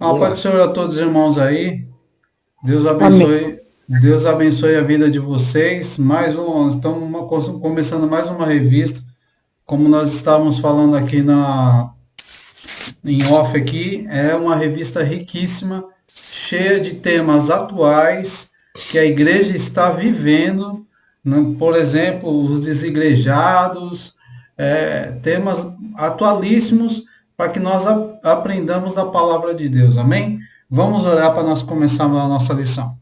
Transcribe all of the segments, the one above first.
A Vamos paz do lá. Senhor a todos os irmãos aí. Deus Amém. abençoe. Deus abençoe a vida de vocês. Estamos começando mais uma revista. Como nós estávamos falando aqui em off aqui, é uma revista riquíssima, cheia de temas atuais que a igreja está vivendo, né? Por exemplo, os desigrejados, temas atualíssimos para que nós aprendamos da palavra de Deus. Amém? Vamos orar para nós começarmos a nossa lição.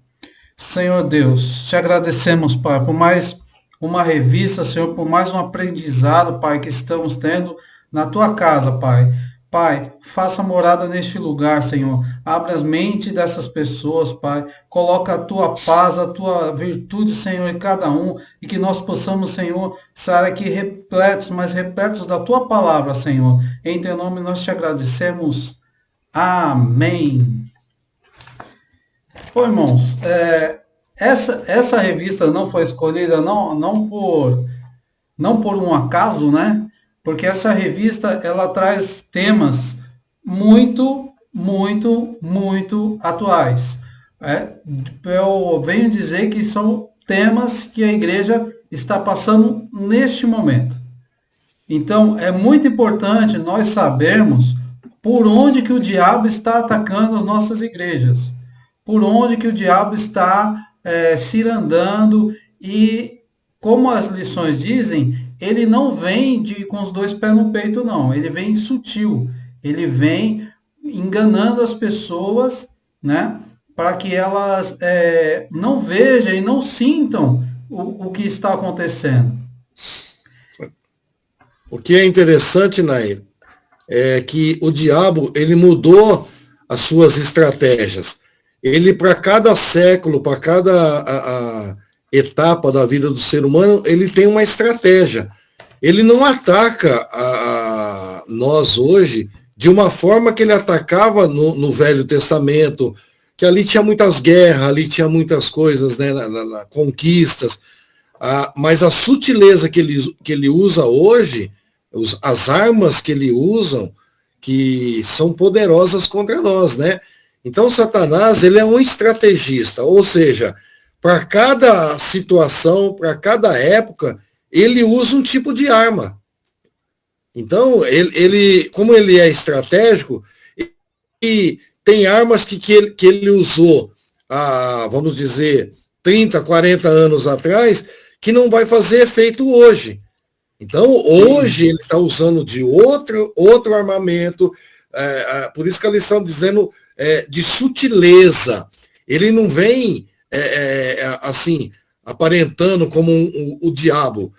Senhor Deus, te agradecemos, Pai, por mais uma revista, Senhor, por mais um aprendizado, Pai, que estamos tendo na tua casa, Pai. Pai, faça morada neste lugar, Senhor. Abre as mentes dessas pessoas, Pai. Coloca a tua paz, a tua virtude, Senhor, em cada um. E que nós possamos, Senhor, estar aqui repletos, mas repletos da tua palavra, Senhor. Em teu nome nós te agradecemos. Amém. Pô, irmãos, essa revista não foi escolhida não por um acaso, né? Porque essa revista ela traz temas muito atuais. Eu venho dizer que são temas que a igreja está passando neste momento. Então, é muito importante nós sabermos por onde que o diabo está atacando as nossas igrejas, por onde que o diabo está cirandando e, como as lições dizem, ele não vem com os dois pés no peito, não. Ele vem sutil, ele vem enganando as pessoas, né, para que elas não vejam e não sintam o que está acontecendo. O que é interessante, Nair, é que o diabo, ele mudou as suas estratégias. Ele, para cada século, para cada etapa da vida do ser humano, ele tem uma estratégia. Ele não ataca nós hoje de uma forma que ele atacava no Velho Testamento, que ali tinha muitas guerras, ali tinha muitas coisas, né, conquistas. Mas a sutileza que ele usa hoje, as armas que ele usa, que são poderosas contra nós, né? Então, Satanás, ele é um estrategista, ou seja, para cada situação, para cada época, ele usa um tipo de arma. Então, como ele é estratégico, e tem armas que ele usou vamos dizer, 30, 40 anos atrás, que não vai fazer efeito hoje. Então, hoje ele está usando de outro armamento, por isso que eles estão dizendo de sutileza. Ele não vem assim, aparentando como o diabo,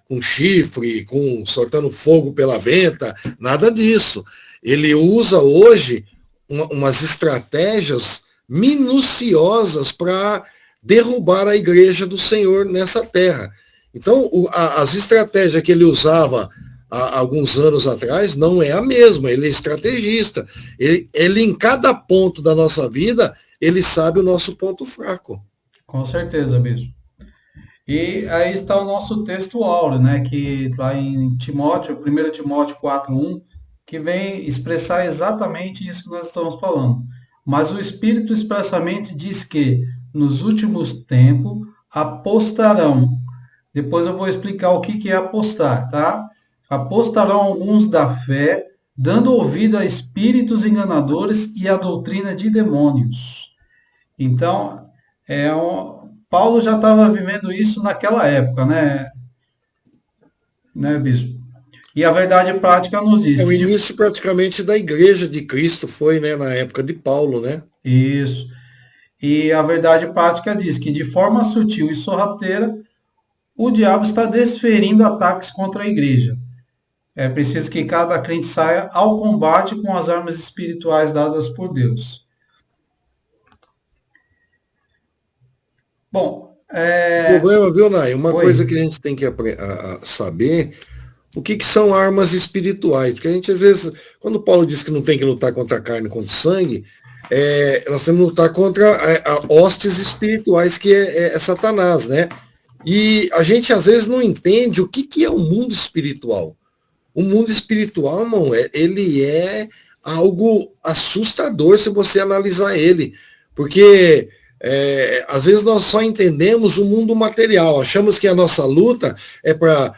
com chifre, soltando fogo pela venta, nada disso. Ele usa hoje umas estratégias minuciosas para derrubar a igreja do Senhor nessa terra. Então, as estratégias que ele usava há alguns anos atrás não é a mesma, ele é estrategista. Ele em cada ponto da nossa vida, ele sabe o nosso ponto fraco. Com certeza, bispo. E aí está o nosso texto áureo, né, que lá em Timóteo, 1 Timóteo 4:1, que vem expressar exatamente isso que nós estamos falando. Mas o Espírito expressamente diz que nos últimos tempos apostarão. Depois eu vou explicar o que é apostar, tá? Apostarão alguns da fé, dando ouvido a espíritos enganadores e a doutrina de demônios. Então, Paulo já estava vivendo isso naquela época, né, bispo? E a verdade prática nos diz O que início praticamente da igreja de Cristo foi, né, na época de Paulo, né? Isso. E a verdade prática diz que de forma sutil e sorrateira, o diabo está desferindo ataques contra a igreja. É preciso que cada crente saia ao combate com as armas espirituais dadas por Deus. Bom, O problema, viu, Nai? Uma Oi. coisa que a gente tem que saber, o que são armas espirituais? Porque a gente, às vezes, quando Paulo diz que não tem que lutar contra a carne, contra o sangue, nós temos que lutar contra hostes espirituais, que é Satanás, né? E a gente, às vezes, não entende o que é o mundo espiritual. O mundo espiritual, irmão, ele é algo assustador se você analisar ele. Porque às vezes nós só entendemos o mundo material, achamos que a nossa luta é para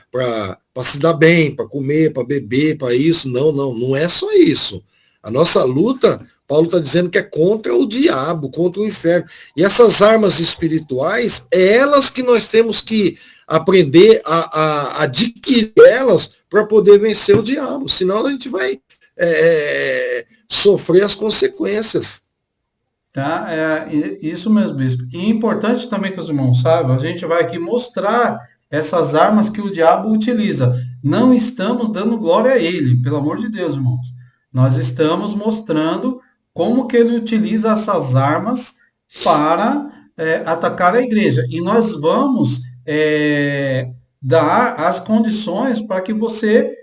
se dar bem, para comer, para beber, para isso. Não, não é só isso. A nossa luta, Paulo está dizendo que é contra o diabo, contra o inferno. E essas armas espirituais, é elas que nós temos que aprender a adquirir elas para poder vencer o diabo. Senão a gente vai sofrer as consequências. Tá? Isso mesmo, bispo. E é importante também que os irmãos saibam, a gente vai aqui mostrar essas armas que o diabo utiliza. Não estamos dando glória a ele, pelo amor de Deus, irmãos. Nós estamos mostrando como que ele utiliza essas armas para atacar a igreja. E nós vamos dar as condições para que você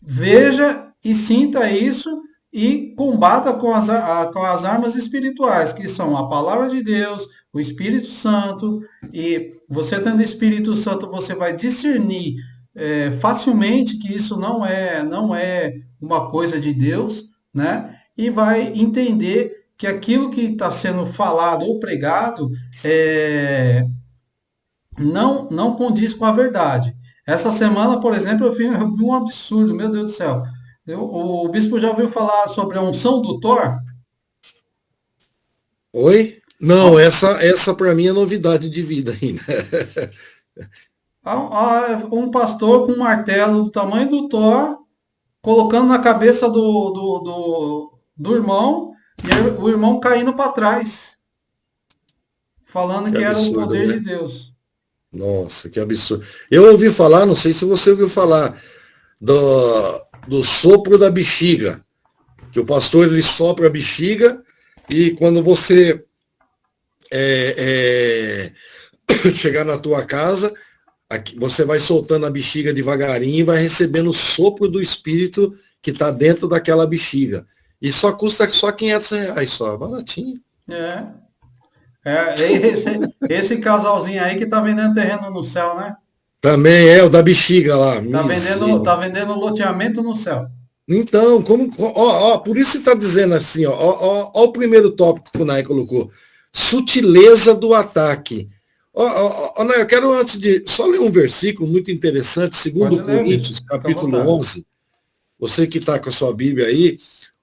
veja e sinta isso e combata com as armas espirituais, que são a palavra de Deus, o Espírito Santo. E você tendo o Espírito Santo, você vai discernir facilmente que isso não é uma coisa de Deus, né? E vai entender que aquilo que está sendo falado ou pregado não condiz com a verdade. Essa semana, por exemplo, eu vi um absurdo, meu Deus do céu. O bispo já ouviu falar sobre a unção do Thor? Oi? Não, essa para mim é novidade de vida ainda. Um pastor com um martelo do tamanho do Thor, colocando na cabeça do irmão, e o irmão caindo para trás, falando que era o poder de Deus. Nossa, que absurdo. Eu ouvi falar, não sei se você ouviu falar, do sopro da bexiga, que o pastor ele sopra a bexiga e quando você chegar na tua casa, você vai soltando a bexiga devagarinho e vai recebendo o sopro do Espírito que está dentro daquela bexiga. E só custa só R$500, só, baratinho. Esse casalzinho aí que tá vendendo terreno no céu, né? Também é o da bexiga lá. Tá vendendo loteamento no céu. Então, por isso você está dizendo assim, ó, o primeiro tópico que o Nai colocou. Sutileza do ataque. Nai, eu quero antes de só ler um versículo muito interessante, 2 Coríntios, capítulo 11. Você que está com a sua Bíblia aí,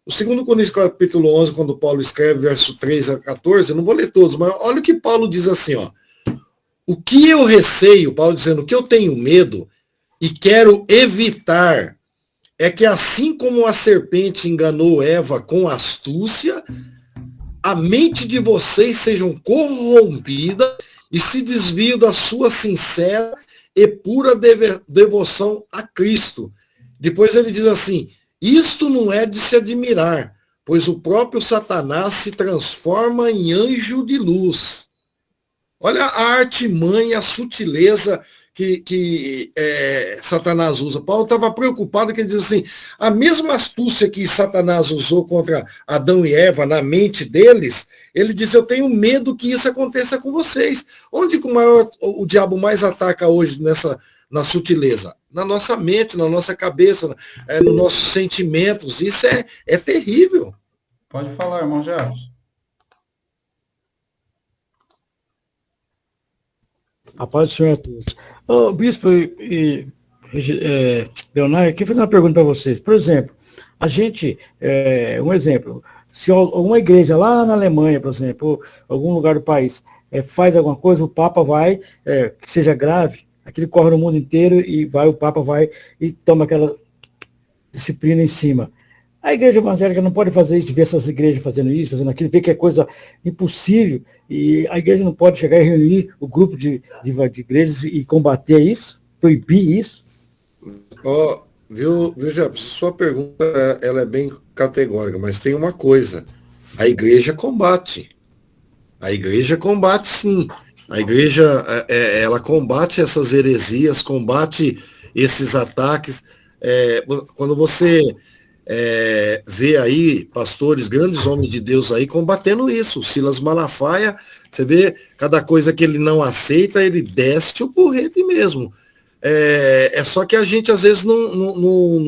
o 2 Coríntios, capítulo 11, quando Paulo escreve, verso 3 a 14, eu não vou ler todos, mas olha o que Paulo diz assim, ó. O que eu receio, Paulo dizendo, o que eu tenho medo e quero evitar é que assim como a serpente enganou Eva com astúcia, a mente de vocês sejam corrompida e se desviem da sua sincera e pura devoção a Cristo. Depois ele diz assim, isto não é de se admirar, pois o próprio Satanás se transforma em anjo de luz. Olha a artimanha, a sutileza que Satanás usa. Paulo estava preocupado, que ele diz assim, a mesma astúcia que Satanás usou contra Adão e Eva na mente deles, ele diz, eu tenho medo que isso aconteça com vocês. Onde o diabo mais ataca hoje na sutileza? Na nossa mente, na nossa cabeça, nos nossos sentimentos. Isso é terrível. Pode falar, irmão Jefferson. A paz do Senhor a todos. Bispo Leonardo, eu queria fazer uma pergunta para vocês. Por exemplo, a gente, um exemplo, se alguma igreja lá na Alemanha, por exemplo, ou algum lugar do país, faz alguma coisa, o Papa vai, que seja grave, aquilo corre no mundo inteiro e o Papa vai e toma aquela disciplina em cima. A igreja evangélica não pode fazer isso, ver essas igrejas fazendo isso, fazendo aquilo, ver que é coisa impossível, e a igreja não pode chegar e reunir o grupo de igrejas e combater isso, proibir isso. Viu, Jefferson, sua pergunta ela é bem categórica, mas tem uma coisa, a igreja combate. A igreja combate sim. A igreja ela combate essas heresias, combate esses ataques. Quando você vê aí pastores, grandes homens de Deus aí combatendo isso. O Silas Malafaia, você vê cada coisa que ele não aceita, ele desce o porrete mesmo. Só que a gente às vezes não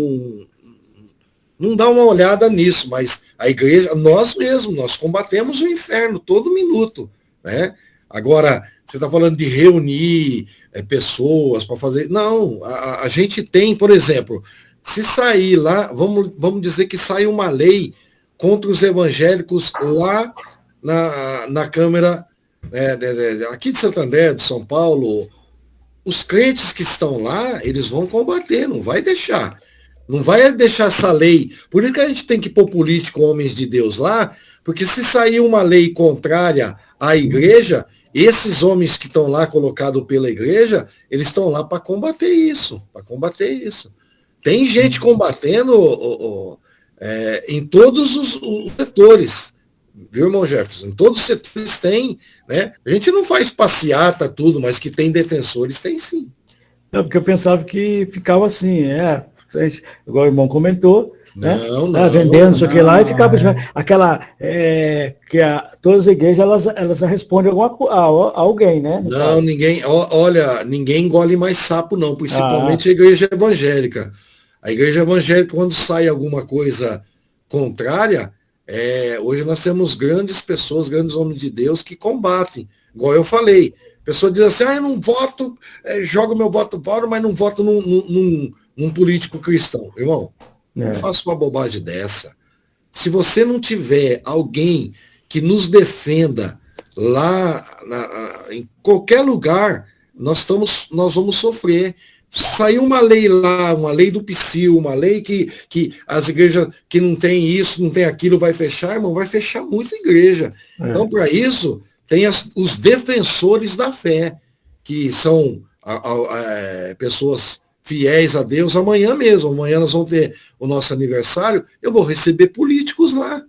não dá uma olhada nisso, mas a igreja, nós mesmos, nós combatemos o inferno todo minuto, né? Agora, você está falando de reunir pessoas para fazer. Não, a gente tem, por exemplo, se sair lá, vamos dizer que sai uma lei contra os evangélicos lá na Câmara aqui de Santo André, de São Paulo, os crentes que estão lá, eles vão combater, não vai deixar. Não vai deixar essa lei. Por isso que a gente tem que pôr político, homens de Deus lá, porque se sair uma lei contrária à igreja, esses homens que estão lá colocados pela igreja, eles estão lá para combater isso, Tem gente combatendo em todos os setores, viu, irmão Jefferson? Em todos os setores tem, né? A gente não faz passeata, tudo, mas que tem defensores, tem sim. Não, porque eu pensava que ficava assim, igual o irmão comentou, não, vendendo isso aqui lá e ficava aquela todas as igrejas elas respondem a alguém, né? Não, ninguém engole mais sapo não, principalmente a igreja evangélica. A igreja evangélica, quando sai alguma coisa contrária, hoje nós temos grandes pessoas, grandes homens de Deus que combatem. Igual eu falei, a pessoa diz assim, eu não voto, jogo meu voto fora, mas não voto num político cristão. Irmão, não faça uma bobagem dessa. Se você não tiver alguém que nos defenda lá em qualquer lugar, nós vamos sofrer. Saiu uma lei lá, uma lei do PSIL, uma lei que as igrejas que não tem isso, não tem aquilo, vai fechar, irmão, vai fechar muita igreja. Então, para isso, tem os defensores da fé, que são pessoas fiéis a Deus. Amanhã nós vamos ter o nosso aniversário, eu vou receber políticos lá.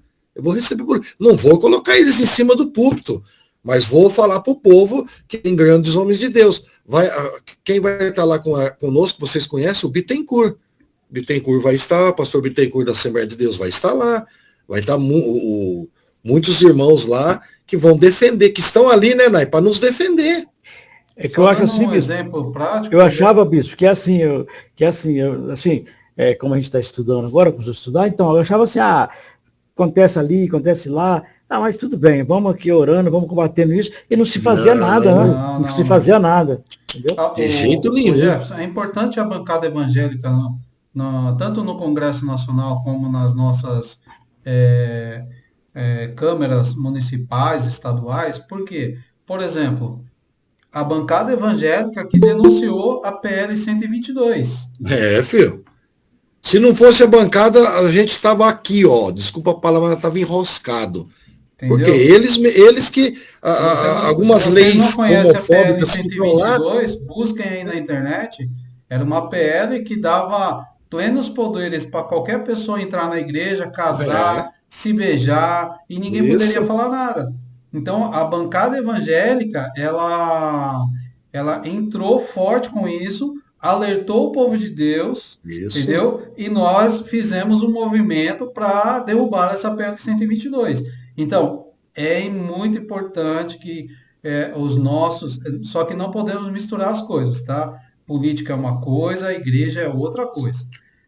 Não vou colocar eles em cima do púlpito, mas vou falar para o povo que tem grandes homens de Deus. Quem vai estar lá conosco, vocês conhecem? O Bittencourt. Bittencourt vai estar, o pastor Bittencourt da Assembleia de Deus vai estar lá. Vai estar muitos irmãos lá que vão defender, que estão ali, né, Nai, para nos defender. É que eu acho assim, um exemplo prático. Eu achava, bispo, como a gente está estudando agora, começou a estudar, então eu achava assim, acontece ali, acontece lá, mas tudo bem, vamos aqui orando, vamos combatendo isso, e não se fazia nada, né? Não se fazia nada. Entendeu? De jeito nenhum. Jefferson, é importante a bancada evangélica, tanto no Congresso Nacional como nas nossas câmeras municipais, estaduais, porque, por exemplo, a bancada evangélica que denunciou a PL 122. Filho. Se não fosse a bancada, a gente estava aqui, desculpa a palavra, estava enroscado. Entendeu? Porque eles que algumas leis homofóbicas a PL 122, busquem aí na internet, era uma PL que dava plenos poderes para qualquer pessoa entrar na igreja, casar, se beijar, e ninguém poderia falar nada. Então, a bancada evangélica, ela entrou forte com isso, alertou o povo de Deus, entendeu? E nós fizemos um movimento para derrubar essa PL 122. Então, é muito importante que só que não podemos misturar as coisas, tá? Política é uma coisa, a igreja é outra coisa,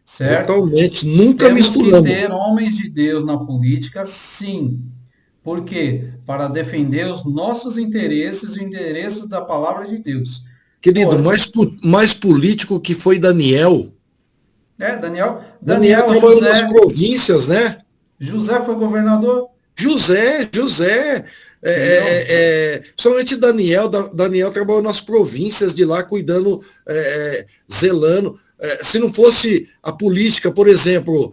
certo? Totalmente, nunca misturamos. Temos que ter homens de Deus na política, sim. Por quê? Para defender os nossos interesses e os interesses da palavra de Deus. Querido, mais político que foi Daniel. Daniel trabalhou nas províncias, né? José foi governador. José. Principalmente Daniel trabalhou nas províncias de lá, cuidando, zelando. Se não fosse a política, por exemplo,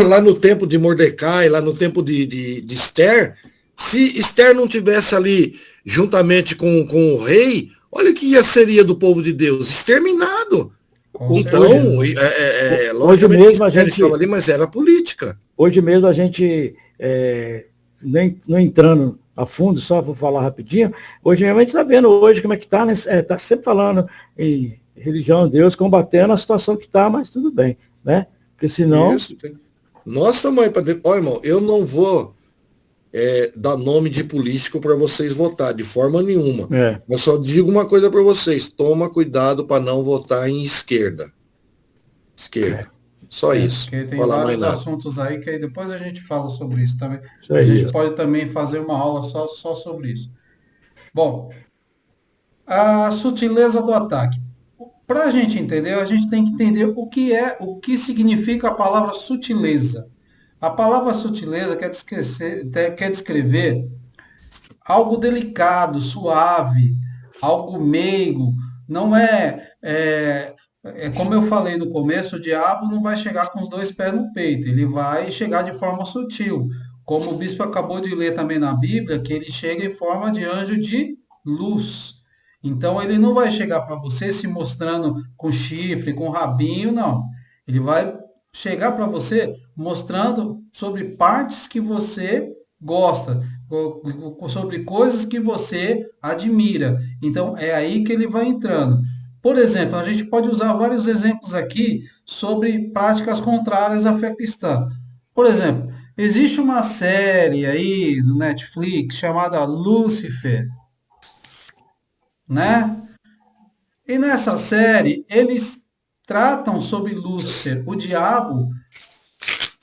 lá no tempo de Mordecai, lá no tempo de Esther, se Esther não tivesse ali juntamente com o rei, olha o que seria do povo de Deus, exterminado. Então, hoje mesmo a gente estava ali, mas era política. Hoje mesmo a gente, não entrando a fundo, só vou falar rapidinho, hoje mesmo a gente está vendo hoje como é que está, né? Está sempre falando em religião, Deus, combatendo a situação que está, mas tudo bem, né? Porque senão... Nós estamos aí para... irmão, eu não vou dar nome de político para vocês votar, de forma nenhuma. Eu só digo uma coisa para vocês, toma cuidado para não votar em esquerda. Só isso. Porque tem Falar mais vários nada. assuntos aí que aí depois a gente fala sobre isso também. Isso A aí. gente pode também fazer uma aula só sobre isso. Bom, a sutileza do ataque. Para a gente entender, a gente tem que entender o que significa a palavra sutileza. A palavra sutileza quer descrever algo delicado, suave, algo meigo. Não é como eu falei no começo, o diabo não vai chegar com os dois pés no peito, ele vai chegar de forma sutil. Como o bispo acabou de ler também na Bíblia, que ele chega em forma de anjo de luz. Então ele não vai chegar para você se mostrando com chifre, com rabinho, não. Ele vai chegar para você mostrando sobre partes que você gosta, sobre coisas que você admira. Então é aí que ele vai entrando. Por exemplo, a gente pode usar vários exemplos aqui sobre práticas contrárias à fé cristã. Por exemplo, existe uma série aí do Netflix chamada Lúcifer, né? E nessa série eles tratam sobre Lúcifer, o diabo,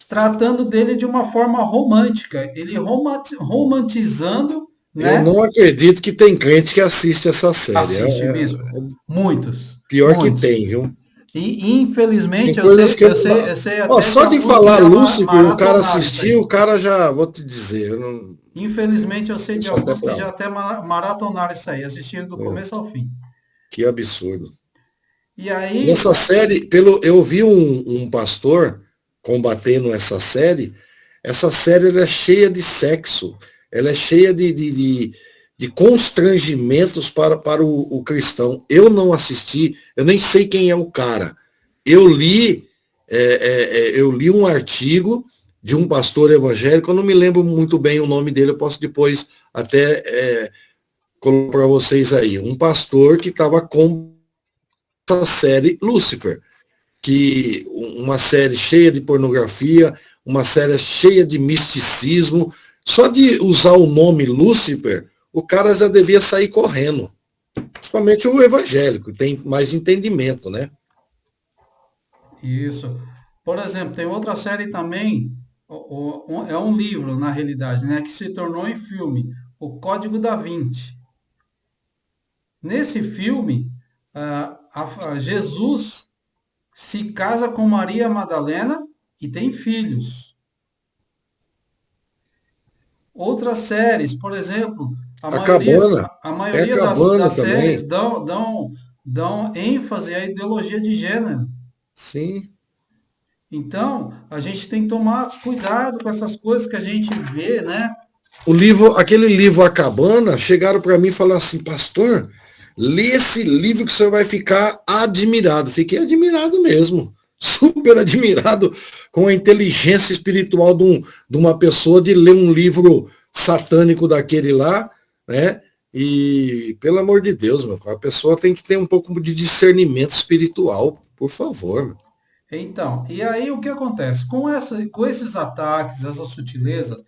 tratando dele de uma forma romântica, ele romantizando, Eu né? não acredito que tem crente que assiste essa série. Assiste, bispo. Muitos, Pior que muitos. tem, viu? E Tem infelizmente coisas que eu sei Ó, até de só de alguns que falar já Lúcifer, o cara maratonaram isso assistiu, aí. o cara já, vou te dizer, eu não Infelizmente eu sei de deixa até alguns que pra já lá. até maratonaram isso aí, assistiram do É, começo ao fim. que absurdo. E aí, Nessa série, eu vi um pastor combatendo essa série ela é cheia de sexo, ela é cheia de constrangimentos para o cristão. Eu não assisti, eu nem sei quem é o cara. Eu li, eu li um artigo de um pastor evangélico, eu não me lembro muito bem o nome dele, eu posso depois até colocar para vocês aí. Um pastor que estava com essa série Lúcifer, que uma série cheia de pornografia, uma série cheia de misticismo. Só de usar o nome Lúcifer, o cara já devia sair correndo. Principalmente o evangélico, tem mais entendimento, né? isso. Por exemplo, tem outra série também, é um livro, na realidade, né, que se tornou em filme, O Código da Vinci. Nesse filme, Jesus se casa com Maria Madalena e tem filhos. Outras séries, por exemplo, A Cabana, a tem a maioria Cabana das séries também. dão ênfase à ideologia de gênero. Sim. Então, a gente tem que tomar cuidado com essas coisas que a gente vê, né? Aquele livro A Cabana, chegaram para mim e falaram assim, pastor, lê esse livro que você vai ficar admirado. Fiquei admirado mesmo. Super admirado com a inteligência espiritual de uma pessoa de ler um livro satânico daquele lá, né? E, pelo amor de Deus, meu, a pessoa tem que ter um pouco de discernimento espiritual, por favor. Meu. Então, e aí o que acontece? Com esses ataques, essas sutilezas,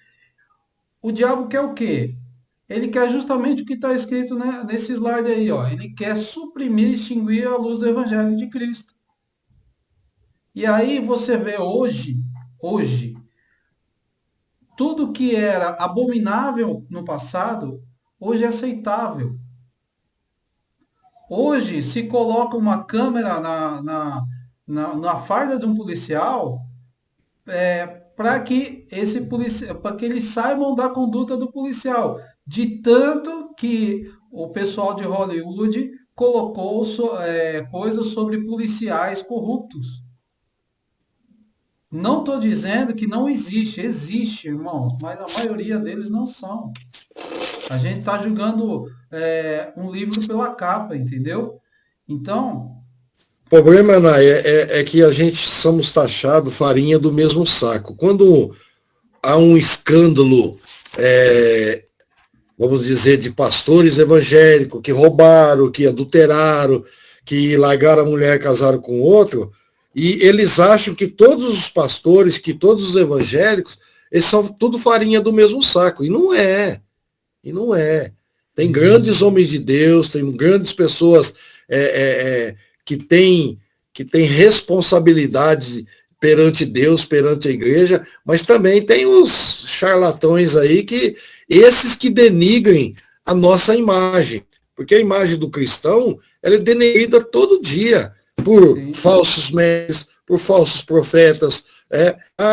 o diabo quer o quê? Ele quer justamente o que está escrito, né, nesse slide aí, ó. Ele quer suprimir e extinguir a luz do Evangelho de Cristo. E aí você vê hoje, tudo que era abominável no passado, hoje é aceitável. Hoje se coloca uma câmera na farda de um policial para que para que eles saibam da conduta do policial, de tanto que o pessoal de Hollywood colocou coisas sobre policiais corruptos. Não estou dizendo que não existe, existe, irmãos, mas a maioria deles não são. A gente está julgando um livro pela capa, entendeu? Então, O problema, Nay, é que a gente somos taxados farinha do mesmo saco. Quando há um escândalo, vamos dizer, de pastores evangélicos que roubaram, que adulteraram, que largaram a mulher e casaram com outro, e eles acham que todos os pastores, que todos os evangélicos, eles são tudo farinha do mesmo saco. E não é. E não é. Tem grandes homens de Deus, tem grandes pessoas que têm responsabilidade perante Deus, perante a igreja, mas também tem os charlatões aí esses que denigrem a nossa imagem, porque a imagem do cristão, ela é denegrida todo dia por Sim, falsos mestres, por falsos profetas.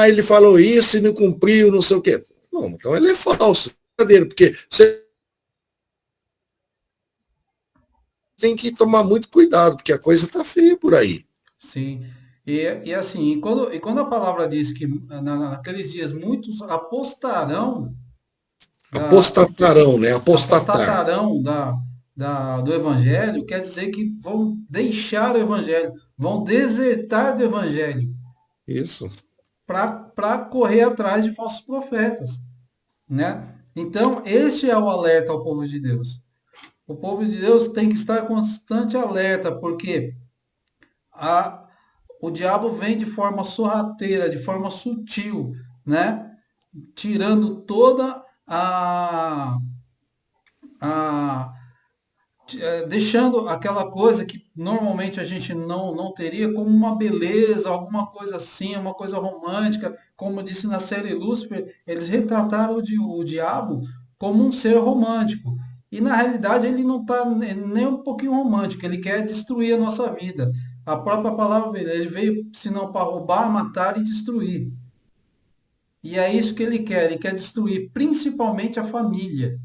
Ele falou isso e não cumpriu, não sei o quê. Não, então ele é falso, verdadeiro, porque você tem que tomar muito cuidado, porque a coisa está feia por aí. sim. E assim, e quando a palavra diz que naqueles dias muitos apostarão da, Apostatarão, né? Apostatar. apostatarão do evangelho, quer dizer que vão deixar o evangelho, vão desertar do evangelho Isso. para correr atrás de falsos profetas, né? Então, este é o alerta ao povo de Deus. O povo de Deus tem que estar constante alerta, porque a, o diabo vem de forma sorrateira, de forma sutil, né? Tirando toda a deixando aquela coisa que normalmente a gente não teria como uma beleza, alguma coisa assim, uma coisa romântica. Como eu disse na série Lúcifer, eles retrataram o diabo como um ser romântico. E na realidade ele não está nem um pouquinho romântico, ele quer destruir a nossa vida. A própria palavra dele, ele veio senão para roubar, matar e destruir. E é isso que ele quer destruir principalmente a família.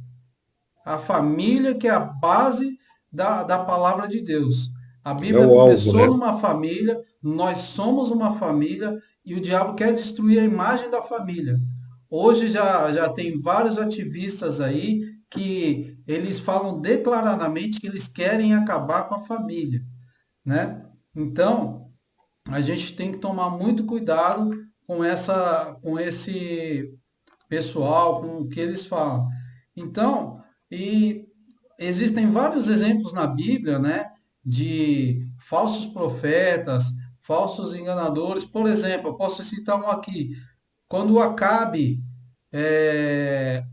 A família que é a base da palavra de Deus. A É Bíblia o alvo, começou né? numa família, nós somos uma família e o diabo quer destruir a imagem da família. Hoje já tem vários ativistas aí que eles falam declaradamente que eles querem acabar com a família, né? Então, a gente tem que tomar muito cuidado com esse pessoal, com o que eles falam. Então, e existem vários exemplos na Bíblia, né, de falsos profetas, falsos enganadores. Por exemplo, eu posso citar um aqui. Quando o Acabe, é,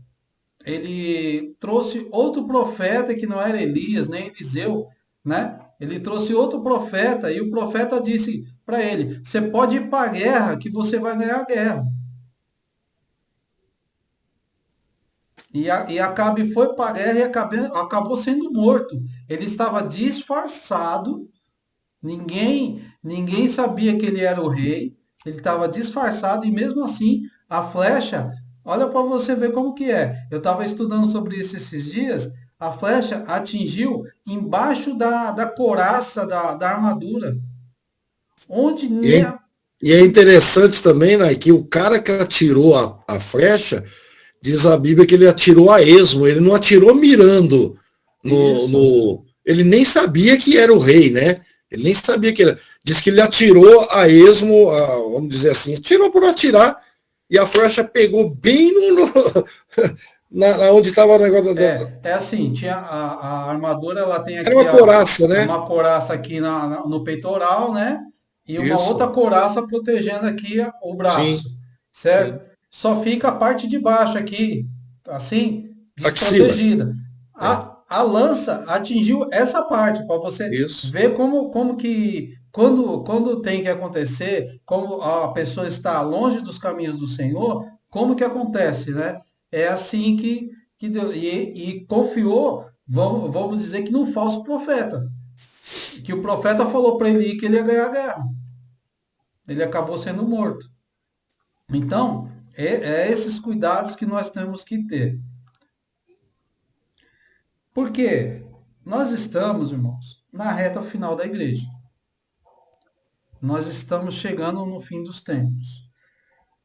ele trouxe outro profeta que não era Elias, nem Eliseu, né? Ele trouxe outro profeta e o profeta disse para ele: você pode ir para a guerra que você vai ganhar a guerra. E Acabe foi para a guerra e acabou sendo morto. Ele estava disfarçado, ninguém sabia que ele era o rei, ele estava disfarçado e mesmo assim a flecha, olha para você ver como que é. Eu estava estudando sobre isso esses dias, a flecha atingiu embaixo da couraça da armadura, onde E é, e é interessante também, né, que o cara que atirou a flecha, diz a Bíblia que ele atirou a esmo, ele não atirou mirando isso. ele nem sabia que era o rei, né? Ele nem sabia que era. Diz que ele atirou a esmo, vamos dizer assim, atirou por atirar, e a flecha pegou bem onde estava o negócio. É assim, tinha a armadura, ela tem Era aqui uma couraça, né? uma couraça aqui no peitoral, né? E uma outra Isso. couraça protegendo aqui o Sim, braço, certo? sim. Só fica a parte de baixo aqui, assim, Axila. desprotegida. É, A lança atingiu essa parte, para você isso. ver como que, quando tem que acontecer, como a pessoa está longe dos caminhos do Senhor, como que acontece, né? É assim que Deus, e confiou, vamos dizer que num falso profeta. Que o profeta falou para ele que ele ia ganhar a guerra. Ele acabou sendo morto. Então, é esses cuidados que nós temos que ter. Por quê? Nós estamos, irmãos, na reta final da igreja. Nós estamos chegando no fim dos tempos.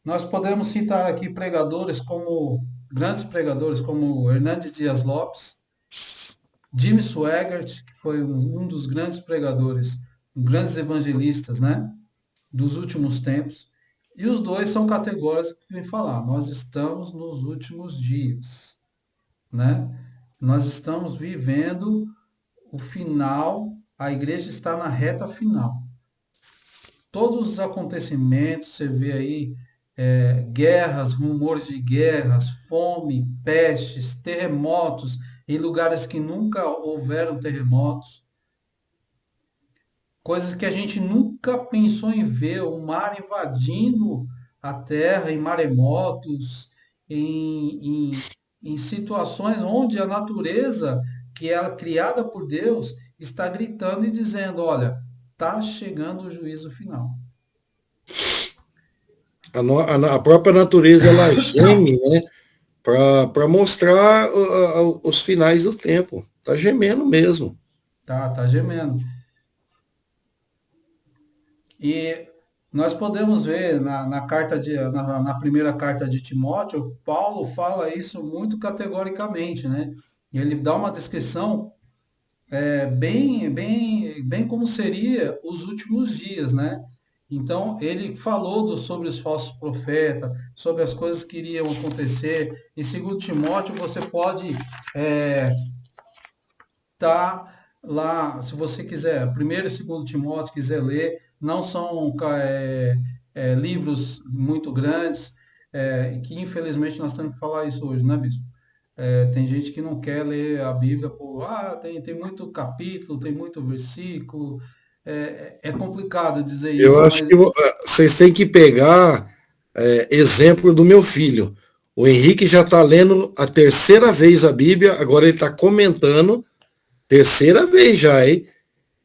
Nós podemos citar aqui grandes pregadores como Hernandes Dias Lopes, Jimmy Swaggart, que foi um dos grandes pregadores, grandes evangelistas, né, dos últimos tempos. E os dois são categóricos que vêm falar, nós estamos nos últimos dias, né? Nós estamos vivendo o final, a igreja está na reta final. Todos os acontecimentos, você vê aí guerras, rumores de guerras, fome, pestes, terremotos, em lugares que nunca houveram terremotos, coisas que a gente nunca pensou em ver o mar invadindo a terra em maremotos, em situações onde a natureza, que é criada por Deus, está gritando e dizendo, olha, está chegando o juízo final. A própria natureza, ela geme, né? Para mostrar os finais do tempo. Está gemendo mesmo. Tá gemendo. E nós podemos ver na primeira carta de Timóteo, Paulo fala isso muito categoricamente, né? Ele dá uma descrição bem como seria os últimos dias, né? Então, ele falou sobre os falsos profetas, sobre as coisas que iriam acontecer. Em 2 Timóteo, você pode tá lá, se você quiser, primeiro e segundo Timóteo, quiser ler, não são livros muito grandes, que infelizmente nós temos que falar isso hoje, né, Bispo? Tem gente que não quer ler a Bíblia tem muito capítulo, tem muito versículo, é complicado dizer isso, Eu acho mas que vocês têm que pegar exemplo do meu filho. O Henrique já está lendo a terceira vez a Bíblia, agora ele está comentando, terceira vez já, hein?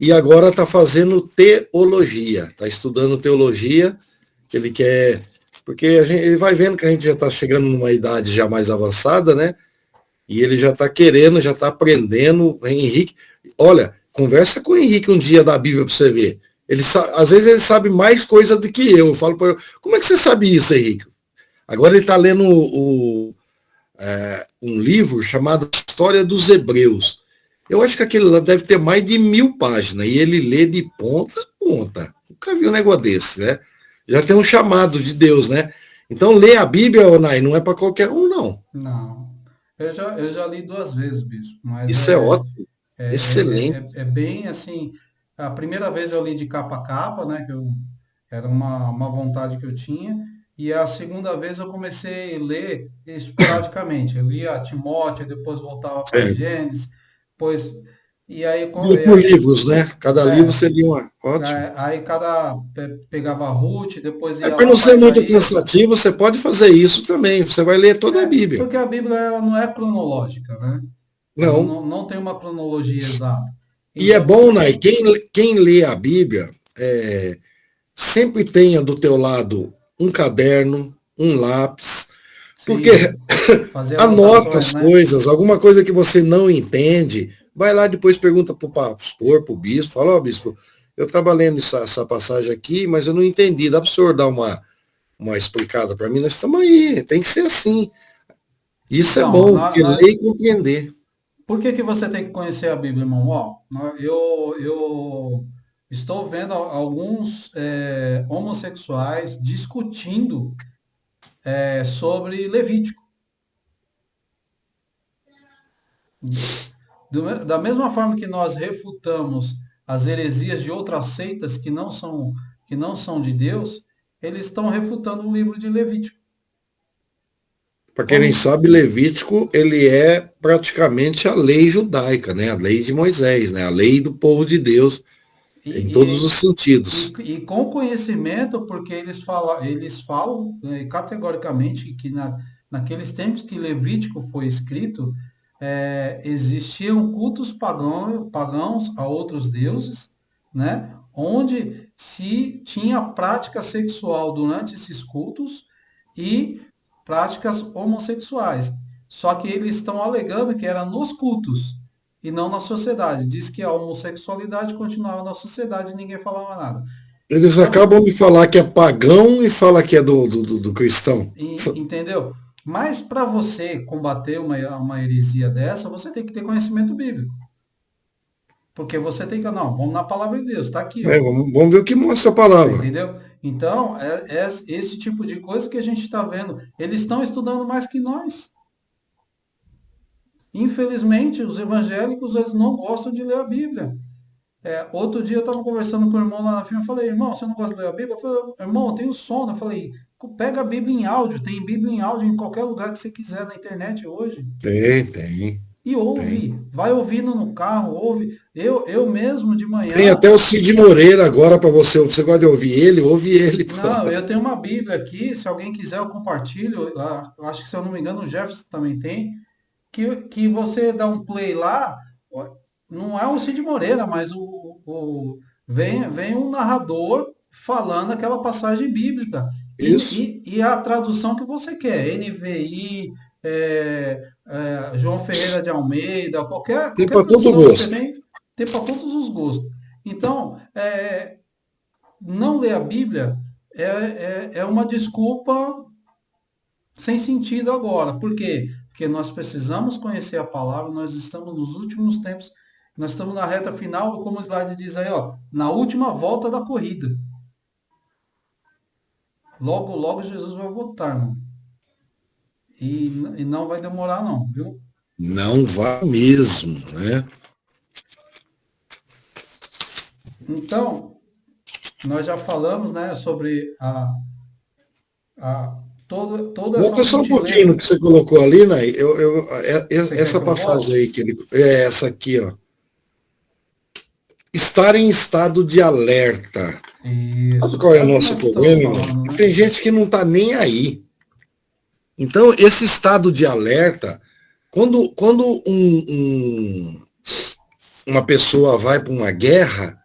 E agora está fazendo teologia, está estudando teologia, ele quer, porque ele vai vendo que a gente já está chegando numa idade já mais avançada, né? E ele já está querendo, já está aprendendo. Henrique, olha, conversa com o Henrique um dia da Bíblia para você ver. Às vezes ele sabe mais coisa do que eu. Eu falo para ele, como é que você sabe isso, Henrique? Agora ele está lendo um livro chamado História dos Hebreus. Eu acho que aquele lá deve ter mais de 1000 páginas. E ele lê de ponta a ponta. Nunca vi um negócio desse, né? Já tem um chamado de Deus, né? Então ler a Bíblia, Onai, não é para qualquer um, não. não. Eu já li 2 vezes, Bispo, mas Isso é ótimo, excelente. é bem assim. A primeira vez eu li de capa a capa, né? Era uma vontade que eu tinha. E a segunda vez eu comecei a ler esporadicamente. Eu lia Timóteo, depois voltava para Certo. Gênesis, depois. E aí, Lia por livros, né? Cada livro é, seria uma. Ótimo. aí pegava a Ruth, depois ia Para lá não para ser muito Isaías. cansativo, você pode fazer isso também. Você vai ler toda a Bíblia. Porque a Bíblia ela não é cronológica, né? Ela Não. não tem uma cronologia exata. E é Então bom, você Nai, tem quem lê a Bíblia, sempre tenha do teu lado um caderno, um lápis, porque sim, fazer anota anotações, as né? coisas, alguma coisa que você não entende, vai lá depois pergunta para o pastor, para o bispo, fala, ó, bispo, eu estava lendo essa passagem aqui, mas eu não entendi, dá para o senhor dar uma explicada para mim? Nós estamos aí, tem que ser assim. Isso é Então, bom, porque ler e compreender. por que você tem que conhecer a Bíblia, irmão? Ó, eu estou vendo alguns homossexuais discutindo sobre Levítico. Da mesma forma que nós refutamos as heresias de outras seitas que não são de Deus, eles estão refutando o livro de Levítico. Para quem nem Como, sabe, Levítico, ele é praticamente a lei judaica, né? A lei de Moisés, né? A lei do povo de Deus, em todos os sentidos. e com conhecimento, porque eles falam categoricamente que naqueles tempos que Levítico foi escrito, existiam cultos pagãos a outros deuses, né? Onde se tinha prática sexual durante esses cultos e práticas homossexuais. Só que eles estão alegando que era nos cultos e não na sociedade. Diz que a homossexualidade continuava na sociedade e ninguém falava nada. Eles Então, acabam de falar que é pagão e fala que é do cristão. entendeu? Mas para você combater uma heresia dessa, você tem que ter conhecimento bíblico. Porque você tem que, não, vamos na palavra de Deus, está aqui, ó. Vamos ver o que mostra a Você palavra. entendeu? Então, é esse tipo de coisa que a gente está vendo. Eles estão estudando mais que nós. Infelizmente, os evangélicos eles não gostam de ler a Bíblia. Outro dia eu estava conversando com o irmão lá na firma, eu falei, irmão, você não gosta de ler a Bíblia? Eu falei, irmão, eu tenho sono. Eu falei, pega a Bíblia em áudio, tem Bíblia em áudio em qualquer lugar que você quiser na internet hoje. Tem. E Tem. ouve, vai ouvindo no carro, ouve. Eu mesmo de Tem manhã, até o Cid Moreira agora para você. Você gosta de ouvir ele? Ouve ele. não, eu tenho uma Bíblia aqui, se alguém quiser eu compartilho. Eu acho que se eu não me engano o Jefferson também tem, que você dá um play lá, ó, não é o Cid Moreira, mas vem um narrador falando aquela passagem bíblica. Isso. E a tradução que você quer, NVI, João Ferreira de Almeida, Tem qualquer para todo tradução que você gosto. tem para todos os gostos. Então, não ler a Bíblia é uma desculpa sem sentido agora. Por quê? Porque nós precisamos conhecer a palavra, nós estamos nos últimos tempos, nós estamos na reta final, como o slide diz aí, ó, na última volta da corrida. Logo, logo Jesus vai voltar, irmão. E não vai demorar não, viu? Não vai mesmo, né? Então, nós já falamos, né, sobre toda essa Volta só um pouquinho no sutileza. que você colocou ali, né? Você quer Essa que eu passagem volte? aí que ele. É essa aqui, ó. Estar em estado de alerta. Sabe Isso. qual é É o o que nosso nós estamos problema, irmão? falando, Que né? tem gente que não está nem aí. Então, esse estado de alerta, quando uma pessoa vai para uma guerra,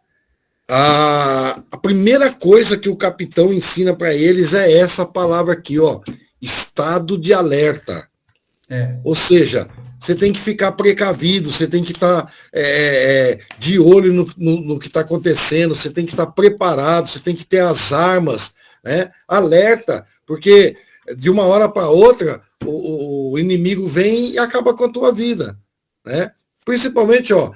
a primeira coisa que o capitão ensina para eles é essa palavra aqui, ó, estado de alerta. É. Ou seja, você tem que ficar precavido, você tem que estar de olho no que está acontecendo, você tem que estar preparado, você tem que ter as armas, né? Alerta, porque de uma hora para outra o inimigo vem e acaba com a tua vida, né? Principalmente, ó,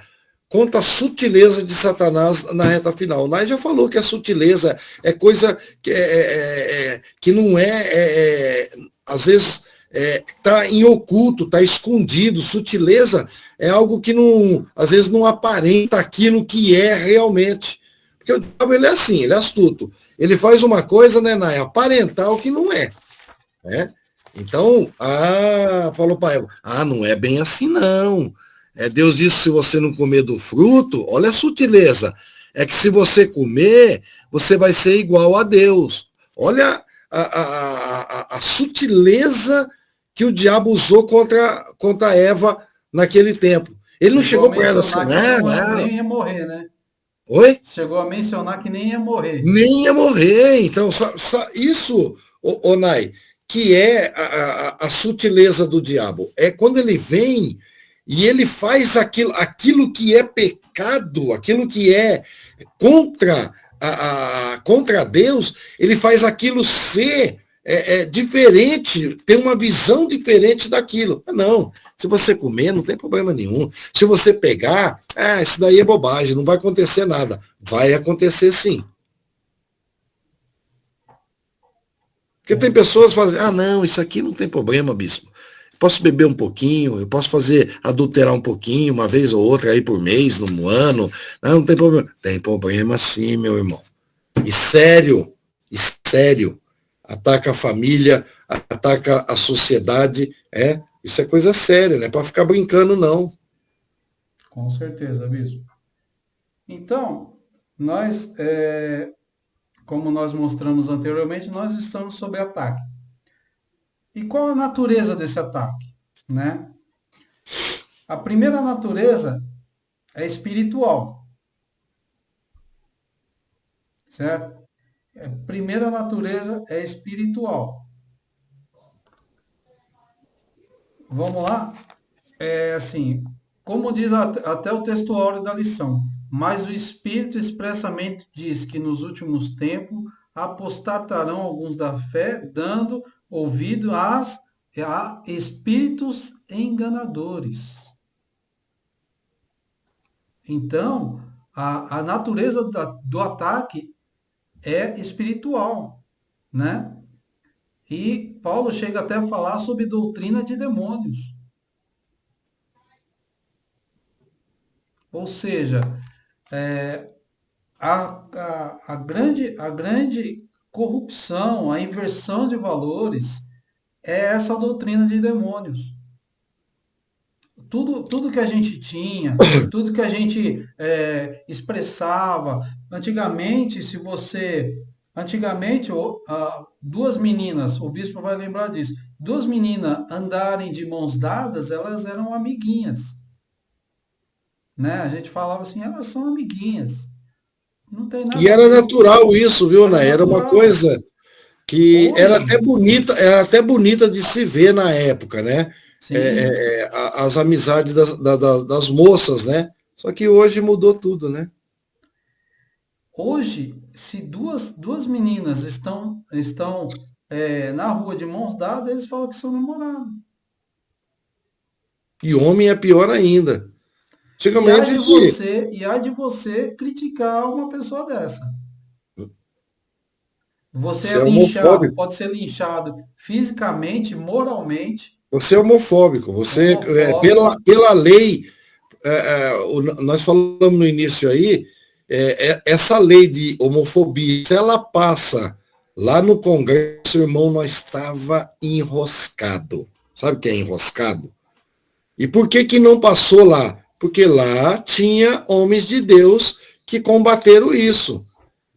conta a sutileza de Satanás na reta final. O Nai já falou que a sutileza é coisa que não às vezes está em oculto, está escondido. Sutileza é algo que não, às vezes não aparenta aquilo que é realmente. Porque o diabo ele é assim, ele é astuto. Ele faz uma coisa, né, Nai, aparentar o que não é, né? Então, falou para Eva, não é bem assim não. Deus disse, se você não comer do fruto, olha a sutileza, é que se você comer, você vai ser igual a Deus. Olha a sutileza que o diabo usou contra Eva naquele tempo. Ele não Chegou a chegou para ela assim, mencionar que não, nem não. ia morrer, né? Oi? Chegou a mencionar que nem ia morrer. Nem ia morrer. Então, isso, Nai, que é a sutileza do diabo. É quando ele vem e ele faz aquilo que é pecado, aquilo que é contra, contra Deus, ele faz aquilo ser diferente, ter uma visão diferente daquilo. Não, se você comer, não tem problema nenhum. Se você pegar, isso daí é bobagem, não vai acontecer nada. Vai acontecer sim. Porque tem pessoas que falam assim, não, isso aqui não tem problema, bispo. Posso beber um pouquinho, eu posso adulterar um pouquinho, uma vez ou outra aí por mês, no ano. Não tem problema. Tem problema sim, meu irmão. E sério. Ataca a família, ataca a sociedade. Isso é coisa séria, não é para ficar brincando, não. Com certeza, bispo. Então, como nós mostramos anteriormente, nós estamos sob ataque. E qual a natureza desse ataque? Né? A primeira natureza é espiritual, certo? A primeira natureza é espiritual. Vamos lá? É assim, como diz até o textuário da lição, mas o Espírito expressamente diz que nos últimos tempos apostatarão alguns da fé, dando ouvido a espíritos enganadores. Então, a natureza do ataque é espiritual, né? E Paulo chega até a falar sobre doutrina de demônios. Ou seja, a grande corrupção, a inversão de valores é essa doutrina de demônios. tudo que a gente tinha, tudo que a gente expressava. Antigamente, antigamente, duas meninas, o bispo vai lembrar disso, duas meninas andarem de mãos dadas, elas eram amiguinhas, né? A gente falava assim, elas são amiguinhas. Não tem E nada a era ver. natural isso, viu, Era Nay? Era uma natural. coisa que Hoje, era até bonita de se ver na época, né? sim. As amizades das moças, né? Só que hoje mudou tudo, né? Hoje, se duas meninas estão na rua de mãos dadas, eles falam que são namorados. E homem é pior ainda. E há Antigamente, de você, e há de você criticar uma pessoa dessa. Você você é é linchado, homofóbico. pode ser linchado fisicamente, moralmente, Você é homofóbico. Você, homofóbico. pela lei, nós falamos no início aí, essa lei de homofobia, se ela passa lá no Congresso, irmão, nós estava enroscado. Sabe o que é enroscado? E por que que não passou lá? Porque lá tinha homens de Deus que combateram isso.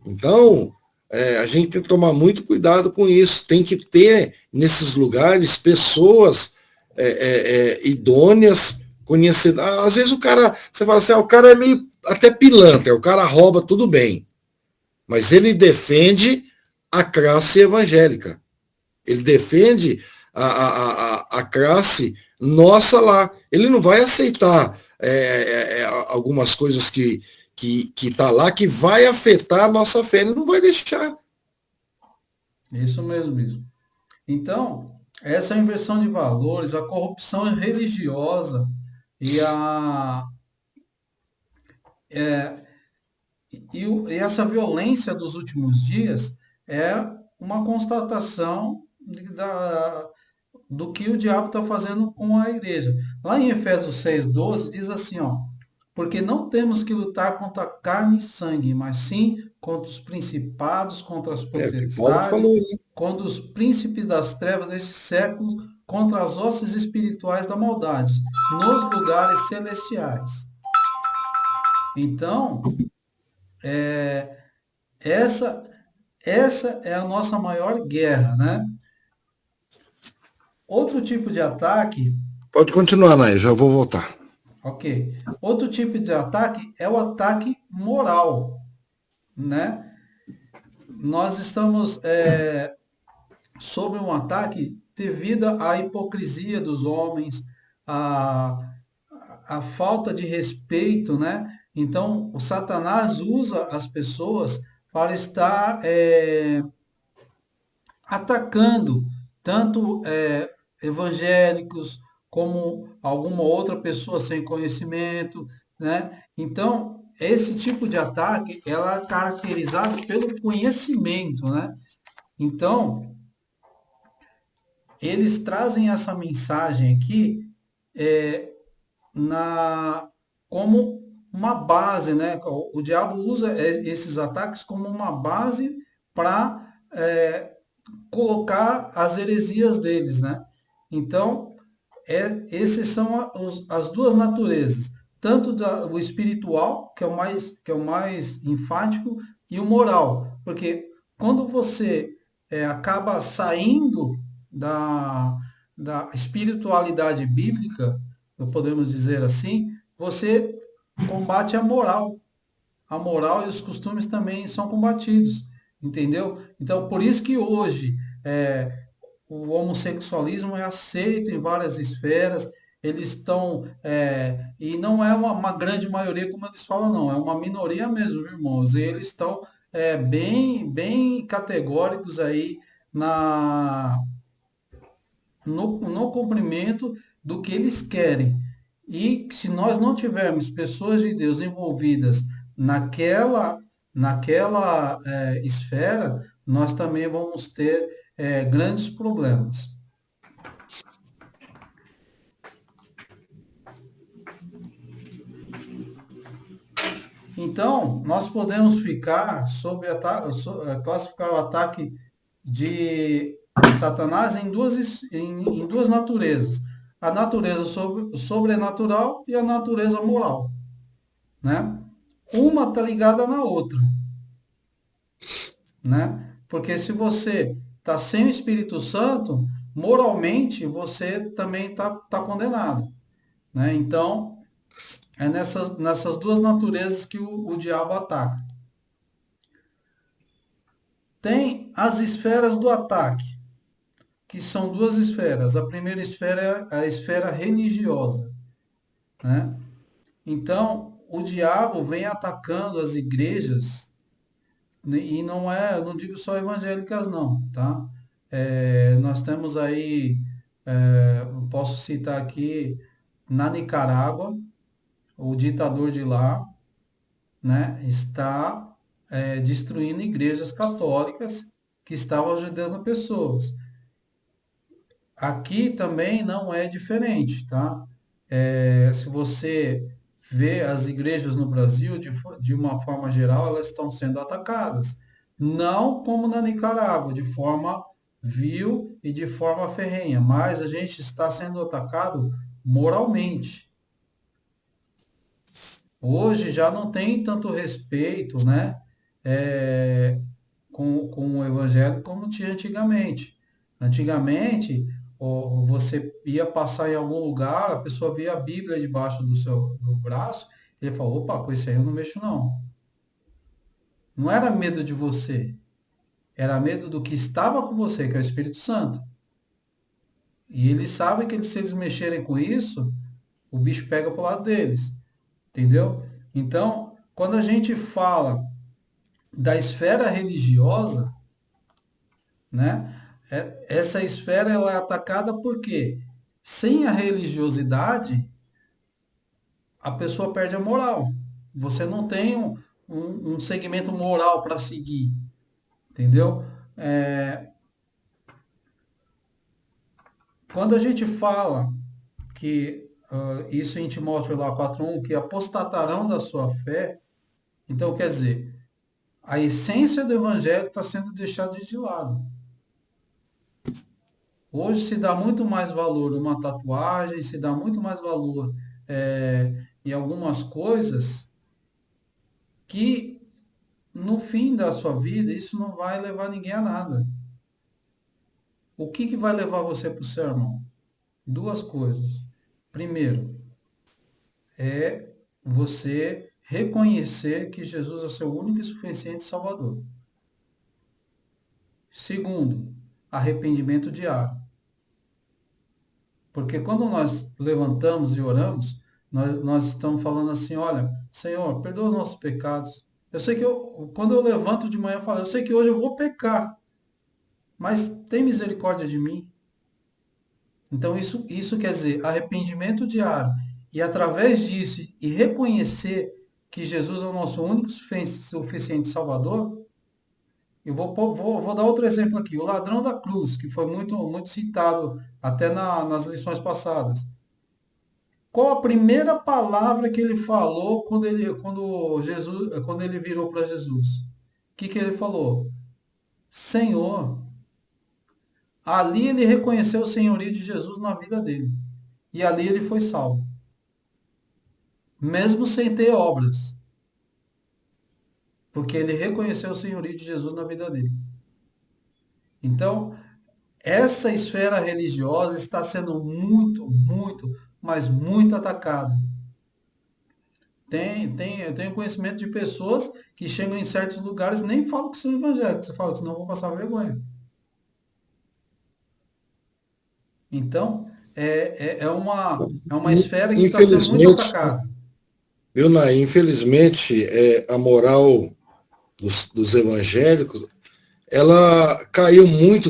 Então, a gente tem que tomar muito cuidado com isso. Tem que ter nesses lugares pessoas idôneas, conhecidas. Às vezes o cara, você fala assim, o cara é meio até pilantra, o cara rouba, tudo bem. Mas ele defende a classe evangélica. Ele defende a classe nossa lá. Ele não vai aceitar algumas coisas que tá lá que vai afetar a nossa fé. Ele não vai deixar. Isso mesmo, mesmo. Então, essa inversão de valores, a corrupção religiosa e e essa violência dos últimos dias é uma constatação do que o diabo está fazendo com a igreja. Lá em Efésios 6,12 diz assim, ó, porque não temos que lutar contra carne e sangue, mas sim contra os principados, contra as É o que Paulo potestades, falou, né? contra os príncipes das trevas desse século, contra as hostes espirituais da maldade, nos lugares celestiais. Então, essa, essa é a nossa maior guerra, né? Outro tipo de ataque, Pode continuar, Nay, já vou voltar. ok. Outro tipo de ataque é o ataque moral, né? Nós estamos sobre um ataque devido à hipocrisia dos homens, à, à falta de respeito, né? Então, o Satanás usa as pessoas para estar atacando tanto evangélicos como alguma outra pessoa sem conhecimento, né? Então, esse tipo de ataque, ela é caracterizado pelo conhecimento, né? Então, eles trazem essa mensagem aqui na como uma base, né? O diabo usa esses ataques como uma base para colocar as heresias deles, né? Então, esses são as duas naturezas, tanto o espiritual, que é o mais enfático, e o moral, porque quando você acaba saindo da, da espiritualidade bíblica, podemos dizer assim, você combate a moral. A moral e os costumes também são combatidos, entendeu? Então, por isso que hoje o homossexualismo é aceito em várias esferas, eles estão, e não é uma grande maioria, como eles falam, não, é uma minoria mesmo, viu, irmãos, e eles estão bem categóricos aí na, no cumprimento do que eles querem. E se nós não tivermos pessoas de Deus envolvidas naquela esfera, nós também vamos ter grandes problemas. Então, nós podemos ficar classificar o ataque de Satanás em duas naturezas. a natureza sobrenatural e a natureza moral, né? Uma está ligada na outra, né? Porque se você está sem o Espírito Santo, moralmente você também tá condenado, né? Então, é nessas duas naturezas que o diabo ataca. Tem as esferas do ataque, que são duas esferas. A primeira esfera é a esfera religiosa, né? Então, o diabo vem atacando as igrejas, né, e eu não digo só evangélicas não, tá? Nós temos aí, eu posso citar aqui, na Nicarágua, o ditador de lá, né, está destruindo igrejas católicas que estavam ajudando pessoas. Aqui também não é diferente, tá? Se você vê as igrejas no Brasil, de uma forma geral, elas estão sendo atacadas. Não como na Nicarágua, de forma vil e de forma ferrenha, mas a gente está sendo atacado moralmente. Hoje já não tem tanto respeito, né, com o evangelho como tinha antigamente. Antigamente, você ia passar em algum lugar, a pessoa via a Bíblia debaixo do braço, e ele falou, opa, com esse aí eu não mexo não. Não era medo de você, era medo do que estava com você, que é o Espírito Santo. E eles sabem que se eles mexerem com isso, o bicho pega pro lado deles. Entendeu? Então, quando a gente fala da esfera religiosa, né? Essa esfera ela é atacada porque sem a religiosidade a pessoa perde a moral. Você não tem um segmento moral para seguir, entendeu? Quando a gente fala que isso em Timóteo lá 4:1, que apostatarão da sua fé, então quer dizer, a essência do evangelho está sendo deixada de lado. Hoje se dá muito mais valor uma tatuagem, se dá muito mais valor em algumas coisas que no fim da sua vida isso não vai levar ninguém a nada. O que vai levar você para o céu, irmão? Duas coisas. Primeiro, é você reconhecer que Jesus é o seu único e suficiente Salvador. Segundo, arrependimento diário. Porque quando nós levantamos e oramos, nós estamos falando assim, olha, Senhor, perdoa os nossos pecados. Eu sei que quando eu levanto de manhã, eu falo, eu sei que hoje eu vou pecar, mas tem misericórdia de mim. Então isso quer dizer arrependimento diário. E através disso, e reconhecer que Jesus é o nosso único suficiente Salvador, eu vou dar outro exemplo aqui. O ladrão da cruz, que foi muito, muito citado até nas lições passadas. Qual a primeira palavra que ele falou quando ele virou para Jesus? O que ele falou? Senhor. Ali ele reconheceu o senhorio de Jesus na vida dele. E ali ele foi salvo. Mesmo sem ter obras. Porque ele reconheceu o senhorio de Jesus na vida dele. Então, essa esfera religiosa está sendo muito, muito, mas muito atacada. Eu tenho conhecimento de pessoas que chegam em certos lugares e nem falam que são evangélicos. Você fala, senão eu vou passar vergonha. Então, é uma esfera que está sendo muito atacada. Viu, Nay? Infelizmente, a moral dos evangélicos, ela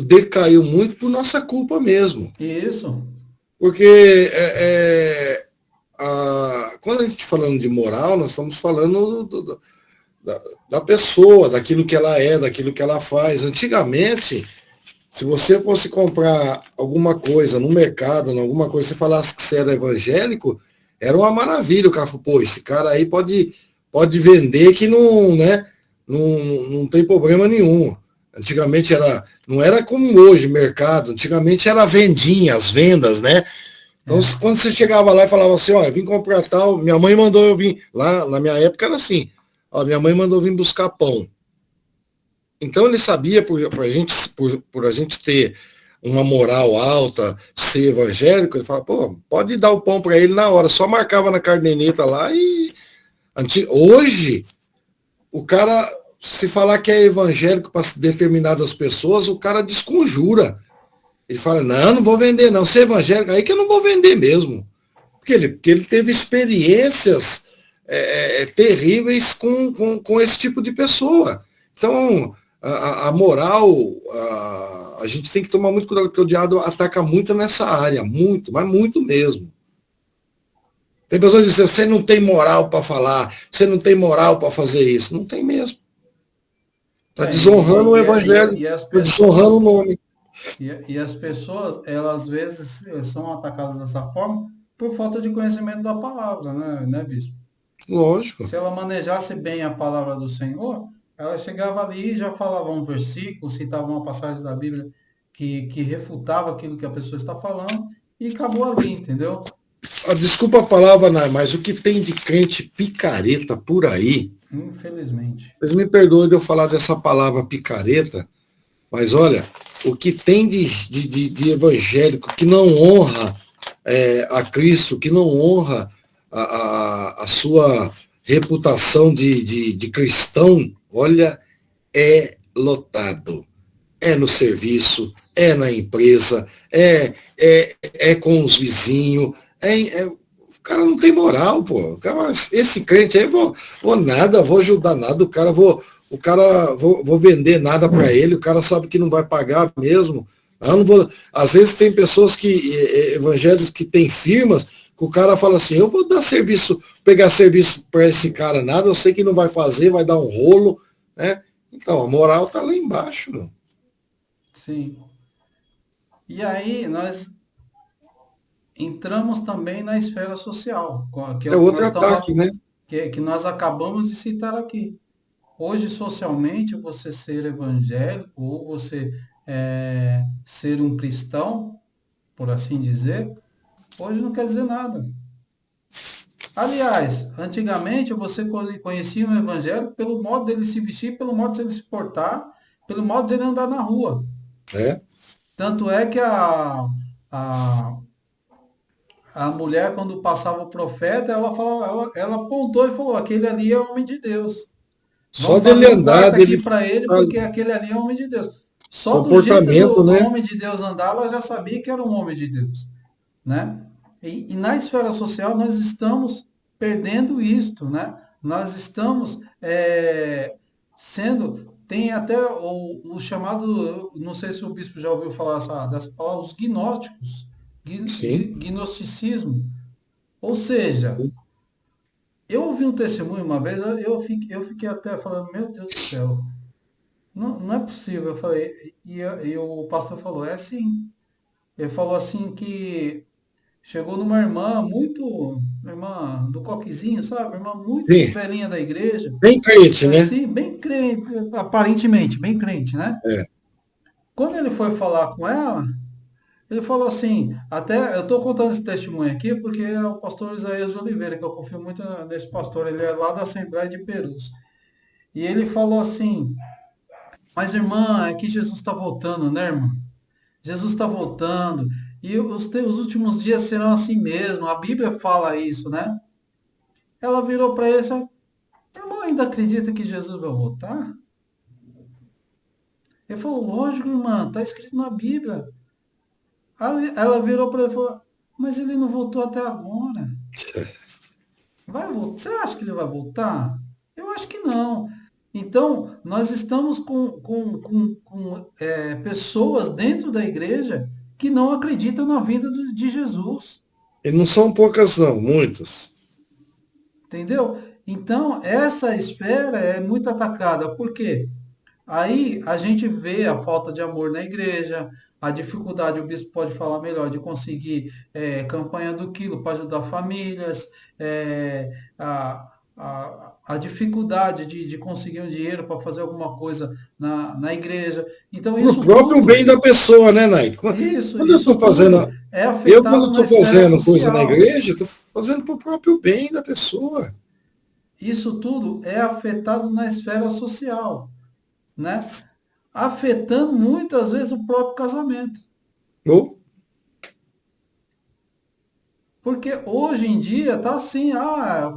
decaiu muito por nossa culpa mesmo. Isso. Porque quando a gente está falando de moral, nós estamos falando da pessoa, daquilo que ela é, daquilo que ela faz. Antigamente, se você fosse comprar alguma coisa no mercado, alguma coisa, você falasse que você era evangélico, era uma maravilha. O cara falou, pô, esse cara aí pode vender que não, né, não tem problema nenhum. Antigamente não era como hoje, mercado. Antigamente era vendinha, as vendas, né? Então, quando você chegava lá e falava assim, ó, eu vim comprar tal, minha mãe mandou eu vir, lá na minha época era assim, ó, minha mãe mandou eu vir buscar pão. Então ele sabia, por a gente ter uma moral alta, ser evangélico, ele fala, pô, pode dar o pão para ele na hora, só marcava na caderneta lá e... Hoje, o cara, se falar que é evangélico para determinadas pessoas, o cara desconjura. Ele fala, não, não vou vender não, se é evangélico, aí que eu não vou vender mesmo. Porque ele teve experiências terríveis com esse tipo de pessoa. Então, a moral, a gente tem que tomar muito cuidado, porque o diabo ataca muito nessa área, muito, mas muito mesmo. Tem pessoas que dizem, você não tem moral para falar, você não tem moral para fazer isso. Não tem mesmo. Está desonrando o evangelho, está desonrando o nome. E as pessoas, elas às vezes são atacadas dessa forma por falta de conhecimento da palavra, né, bispo? Lógico. Se ela manejasse bem a palavra do Senhor, ela chegava ali e já falava um versículo, citava uma passagem da Bíblia que refutava aquilo que a pessoa está falando e acabou ali, entendeu? Desculpa a palavra, mas o que tem de crente picareta por aí, infelizmente. Vocês me perdoem de eu falar dessa palavra picareta, mas olha, o que tem de evangélico que não honra a Cristo, que não honra a sua reputação de cristão, olha, é lotado. É no serviço, é na empresa, é com os vizinhos, o cara não tem moral, pô. Esse crente aí, vou nada, vou ajudar nada, vou vender nada para ele, o cara sabe que não vai pagar mesmo. Eu não vou, às vezes tem pessoas evangélicos que têm firmas, que o cara fala assim, eu vou dar serviço, pegar serviço para esse cara nada, eu sei que não vai fazer, vai dar um rolo, né? Então, a moral tá lá embaixo, mano. Sim. E aí, nós entramos também na esfera social, que é o que outro ataque, né? Que nós acabamos de citar aqui. Hoje, socialmente, você ser evangélico ou você ser um cristão, por assim dizer, hoje não quer dizer nada. Aliás, antigamente você conhecia um evangélico pelo modo dele se vestir, pelo modo dele se portar, pelo modo dele andar na rua. Tanto é que a mulher, quando passava o profeta, ela apontou e falou, aquele ali é homem de Deus. Só dele andar, aqui para ele, porque aquele ali é homem de Deus. Só do jeito do homem de Deus andar, ela já sabia que era um homem de Deus, né? E na esfera social nós estamos perdendo isto, né? Nós estamos tem até o chamado, não sei se o bispo já ouviu falar dessa palavra, os gnósticos, gnosticismo. Ou seja, eu ouvi um testemunho uma vez, eu fiquei até falando, meu Deus do céu, não é possível. Eu falei, e o pastor falou, é sim. Ele falou assim que chegou numa irmã do coquezinho, sabe? Irmã muito velhinha da igreja. Bem crente, né? Sim, bem crente, aparentemente, bem crente, né? Quando ele foi falar com ela, ele falou assim, até eu estou contando esse testemunho aqui porque é o pastor Isaías de Oliveira, que eu confio muito nesse pastor, ele é lá da Assembleia de Perus. E ele falou assim, mas irmã, é que Jesus está voltando, né, irmã? Jesus está voltando. E os últimos dias serão assim mesmo. A Bíblia fala isso, né? Ela virou para ele e disse, irmão, ainda acredita que Jesus vai voltar? Ele falou, lógico, irmã, está escrito na Bíblia. Ela virou para ele e falou, mas ele não voltou até agora. Vai voltar? Você acha que ele vai voltar? Eu acho que não. Então, nós estamos com pessoas dentro da igreja que não acreditam na vinda de Jesus. E não são poucas, não, muitas. Entendeu? Então, essa esfera é muito atacada. Por quê? Aí a gente vê a falta de amor na igreja, a dificuldade, o bispo pode falar melhor, de conseguir campanha do quilo para ajudar famílias, a dificuldade de conseguir um dinheiro para fazer alguma coisa na igreja. Então, Pro isso próprio tudo, bem da pessoa, né, Nai? isso, Quando eu estou isso fazendo, tudo é eu quando afetado na estou esfera fazendo coisa na social. igreja, estou fazendo pro próprio bem da pessoa. Isso tudo é afetado na esfera social, né? Afetando muitas vezes o próprio casamento. Ou, Porque hoje em dia tá assim,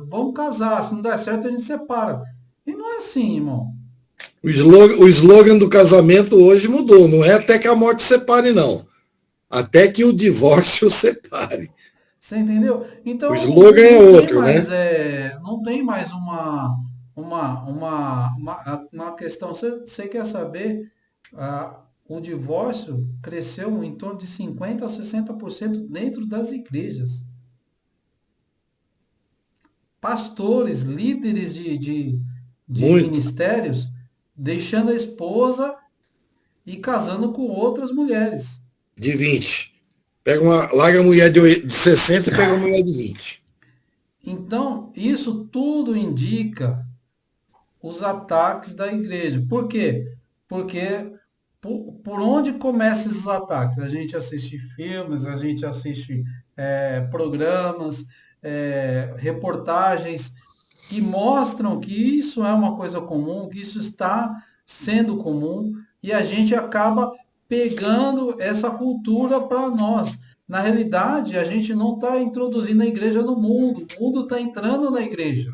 vamos casar, se não der certo a gente separa. E não é assim, irmão. o slogan do casamento hoje mudou. Não é até que a morte separe, não. Até que o divórcio separe. Você entendeu? O Então slogan é outro, né? não tem mais uma questão. Você quer saber? O divórcio cresceu em torno de 50 a 60% dentro das igrejas. Pastores, líderes de Muito. ministérios, deixando a esposa e casando com outras mulheres. De 20. Larga a mulher de 60 e pega a mulher de 20. Então, isso tudo indica os ataques da igreja. Por quê? Porque por onde começam esses ataques? A gente assiste filmes, a gente assiste programas, reportagens que mostram que isso é uma coisa comum, que isso está sendo comum, e a gente acaba pegando essa cultura para nós. Na realidade, a gente não está introduzindo a igreja no mundo, o mundo está entrando na igreja.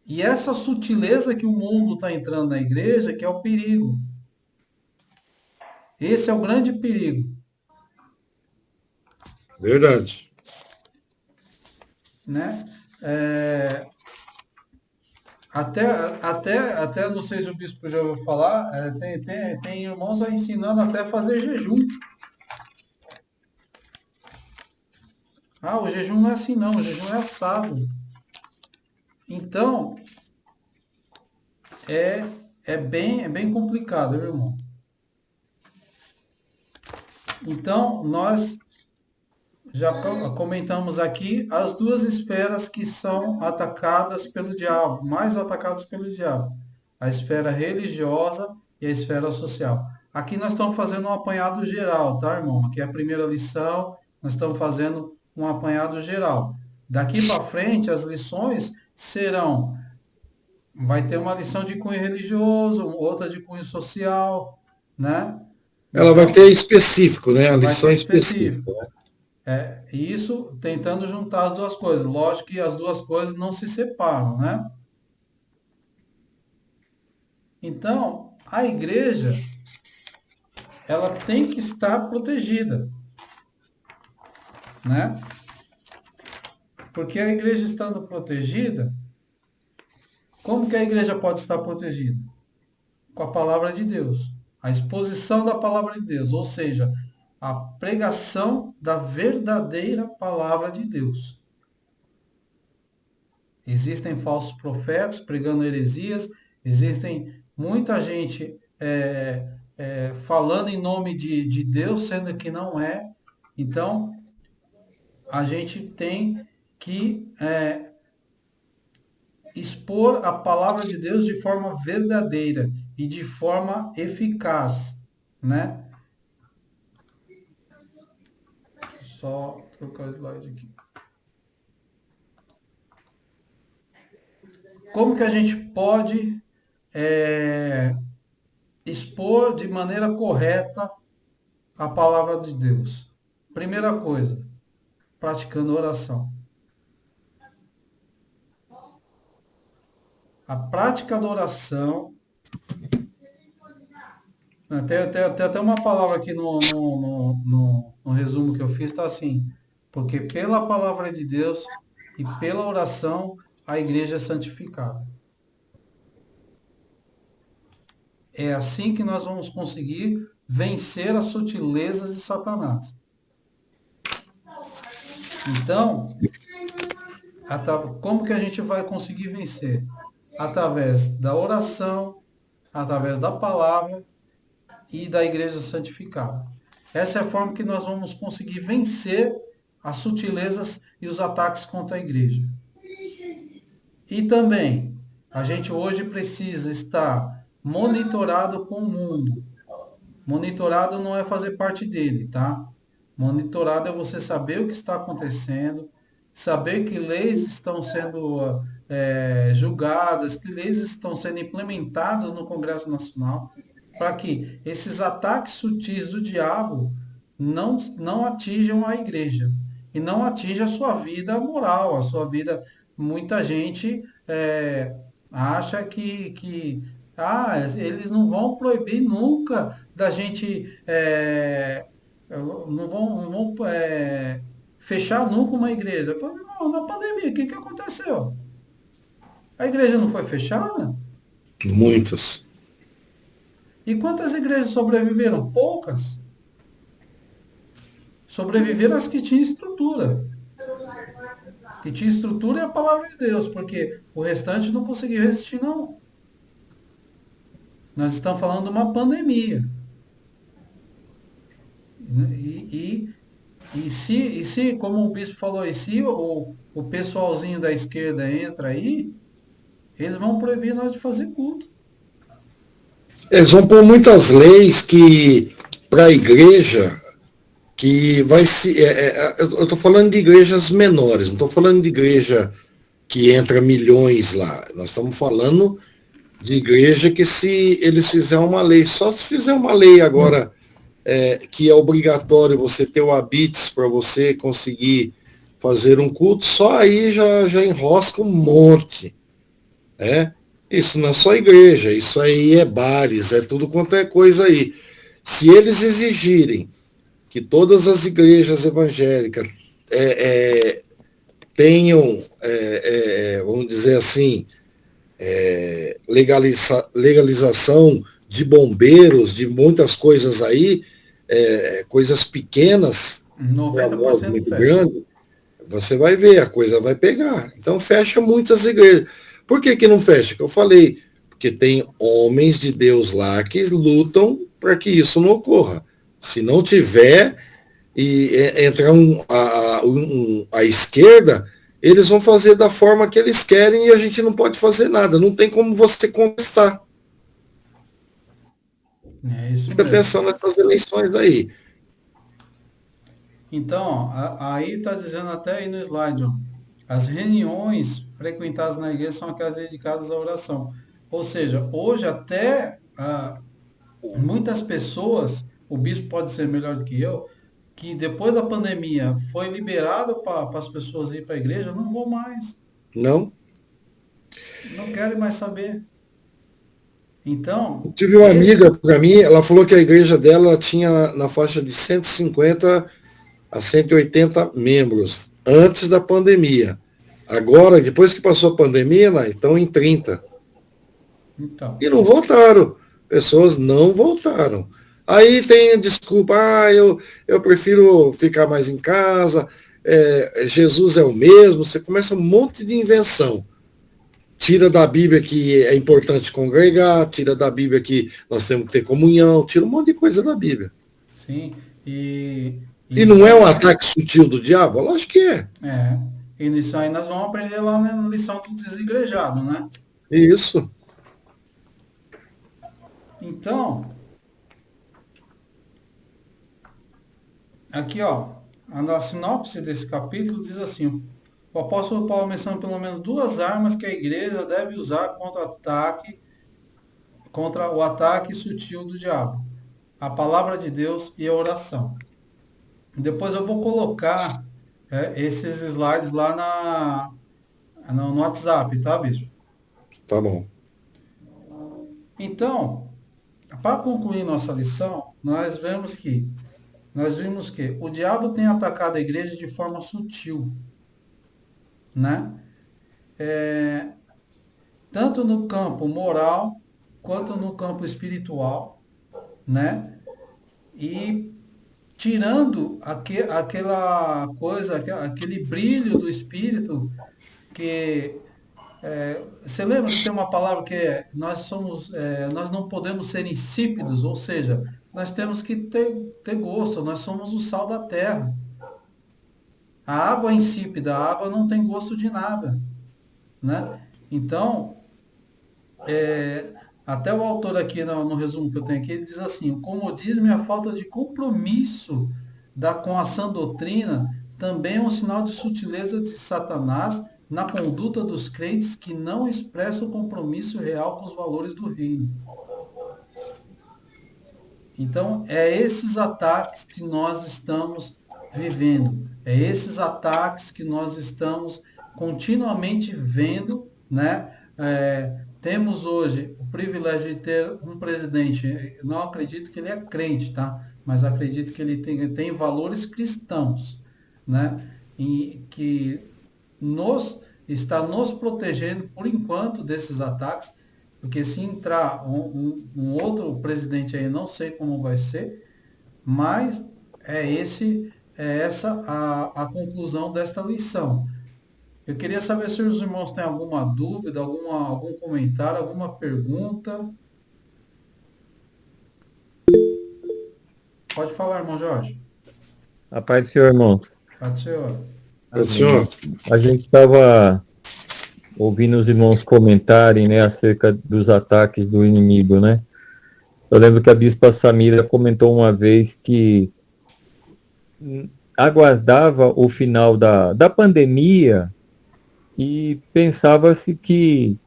E essa sutileza que o mundo está entrando na igreja, que é o perigo. Esse é o grande perigo, Verdade. né? É, até não sei se o bispo já ouviu falar, tem irmãos aí ensinando até a fazer jejum. O jejum não é assim não, o jejum é assado. Então, é bem complicado, viu, irmão? Então, nós já comentamos aqui as duas esferas que são atacadas pelo diabo, mais atacadas pelo diabo. A esfera religiosa e a esfera social. Aqui nós estamos fazendo um apanhado geral, tá, irmão? Aqui é a primeira lição, nós estamos fazendo um apanhado geral. Daqui para frente, as lições serão... Vai ter uma lição de cunho religioso, outra de cunho social, né? Ela vai Então, ter específico, né? A vai lição ter específica. específico. E isso tentando juntar as duas coisas. Lógico que as duas coisas não se separam, né? Então, a igreja, ela tem que estar protegida, né? Porque a igreja estando protegida, como que a igreja pode estar protegida? Com a palavra de Deus. A exposição da palavra de Deus, ou seja, a pregação da verdadeira palavra de Deus. Existem falsos profetas pregando heresias, existem muita gente falando em nome de Deus, sendo que não é. Então, a gente tem que expor a palavra de Deus de forma verdadeira e de forma eficaz, né? Só trocar o slide aqui. Como que a gente pode expor de maneira correta a palavra de Deus? Primeira coisa, praticando oração. A prática da oração. Tem até uma palavra aqui no resumo que eu fiz, está assim. Porque pela palavra de Deus e pela oração a igreja é santificada. É assim que nós vamos conseguir vencer as sutilezas de Satanás. Então, como que a gente vai conseguir vencer? Através da oração, através da palavra e da igreja santificada. Essa é a forma que nós vamos conseguir vencer as sutilezas e os ataques contra a igreja. E também, a gente hoje precisa estar monitorado com o mundo. Monitorado não é fazer parte dele, tá? Monitorado é você saber o que está acontecendo, saber que leis estão sendo julgadas, que leis estão sendo implementadas no Congresso Nacional, para que esses ataques sutis do diabo não atinjam a igreja e não atinjam a sua vida moral, a sua vida. Muita gente acha que eles não vão proibir nunca da gente, não vão fechar nunca uma igreja. Eu falo, não, na pandemia, o que aconteceu? A igreja não foi fechada? Muitas. E quantas igrejas sobreviveram? Poucas. Sobreviveram as que tinham estrutura. Que tinha estrutura é a palavra de Deus, porque o restante não conseguiu resistir, não. Nós estamos falando de uma pandemia. E se, como o bispo falou, e se o pessoalzinho da esquerda entra aí, eles vão proibir nós de fazer culto. Eles vão pôr muitas leis que, para a igreja, que vai se. Eu estou falando de igrejas menores, não estou falando de igreja que entra milhões lá. Nós estamos falando de igreja que, se eles fizerem uma lei, só se fizer uma lei agora que é obrigatório você ter o habites para você conseguir fazer um culto, só aí já enrosca um monte. Né? Isso não é só igreja, isso aí é bares, é tudo quanto é coisa aí. Se eles exigirem que todas as igrejas evangélicas tenham, vamos dizer assim, legalização de bombeiros, de muitas coisas aí, coisas pequenas, 90% muito fecha. grande, você vai ver, a coisa vai pegar. Então fecha muitas igrejas. Por que não fecha? Que eu falei, porque tem homens de Deus lá que lutam para que isso não ocorra. Se não tiver e entrar a esquerda, eles vão fazer da forma que eles querem e a gente não pode fazer nada. Não tem como você contestar. É isso Fica mesmo. pensando nessas eleições aí. Então, aí está dizendo até aí no slide, ó, as reuniões frequentadas na igreja são aquelas dedicadas à oração. Ou seja, hoje até muitas pessoas, o bispo pode ser melhor do que eu, que depois da pandemia foi liberado para as pessoas ir para a igreja, não vão mais, Não? não querem mais saber. Então, Tive uma amiga para mim, ela falou que a igreja dela tinha na faixa de 150 a 180 membros antes da pandemia. Agora, depois que passou a pandemia, né, estão em 30. então, E não voltaram. Pessoas não voltaram. Aí tem a desculpa, eu prefiro ficar mais em casa, Jesus é o mesmo, você começa um monte de invenção. Tira da Bíblia que é importante congregar, tira da Bíblia que nós temos que ter comunhão, tira um monte de coisa da Bíblia. sim, e E isso não é um aí, ataque sutil do diabo? Lógico que é. e nisso aí nós vamos aprender lá na lição do desigrejado, né? Isso. Então, aqui ó, a sinopse desse capítulo diz assim, o apóstolo Paulo menciona pelo menos duas armas que a igreja deve usar contra o ataque sutil do diabo. A palavra de Deus e a oração. Depois eu vou colocar esses slides lá no WhatsApp, tá, bispo? Tá bom. Então, para concluir nossa lição, nós vimos que o diabo tem atacado a igreja de forma sutil, né? Tanto no campo moral quanto no campo espiritual, né? E tirando aquela coisa, aquele brilho do espírito que você lembra que tem uma palavra que é nós não podemos ser insípidos, ou seja, nós temos que ter gosto, nós somos o sal da terra. A água é insípida, a água não tem gosto de nada, né? Então, até o autor aqui no resumo que eu tenho aqui, ele diz assim: o comodismo e a falta de compromisso com a sã doutrina também é um sinal de sutileza de Satanás na conduta dos crentes que não expressam o compromisso real com os valores do reino. Então, é esses ataques que nós estamos vivendo, é esses ataques que nós estamos continuamente vendo, né? Temos hoje o privilégio de ter um presidente, não acredito que ele é crente, tá? Mas acredito que ele tem valores cristãos, né? E que está nos protegendo por enquanto desses ataques, porque se entrar um outro presidente aí, não sei como vai ser, mas essa a conclusão desta lição. Eu queria saber se os irmãos têm alguma dúvida, algum comentário, alguma pergunta. Pode falar, irmão Jorge. A paz do Senhor, irmão. Pode ser. Senhor. A gente estava ouvindo os irmãos comentarem, né, acerca dos ataques do inimigo, né? Eu lembro que a bispa Samira comentou uma vez que aguardava o final da pandemia e pensava-se que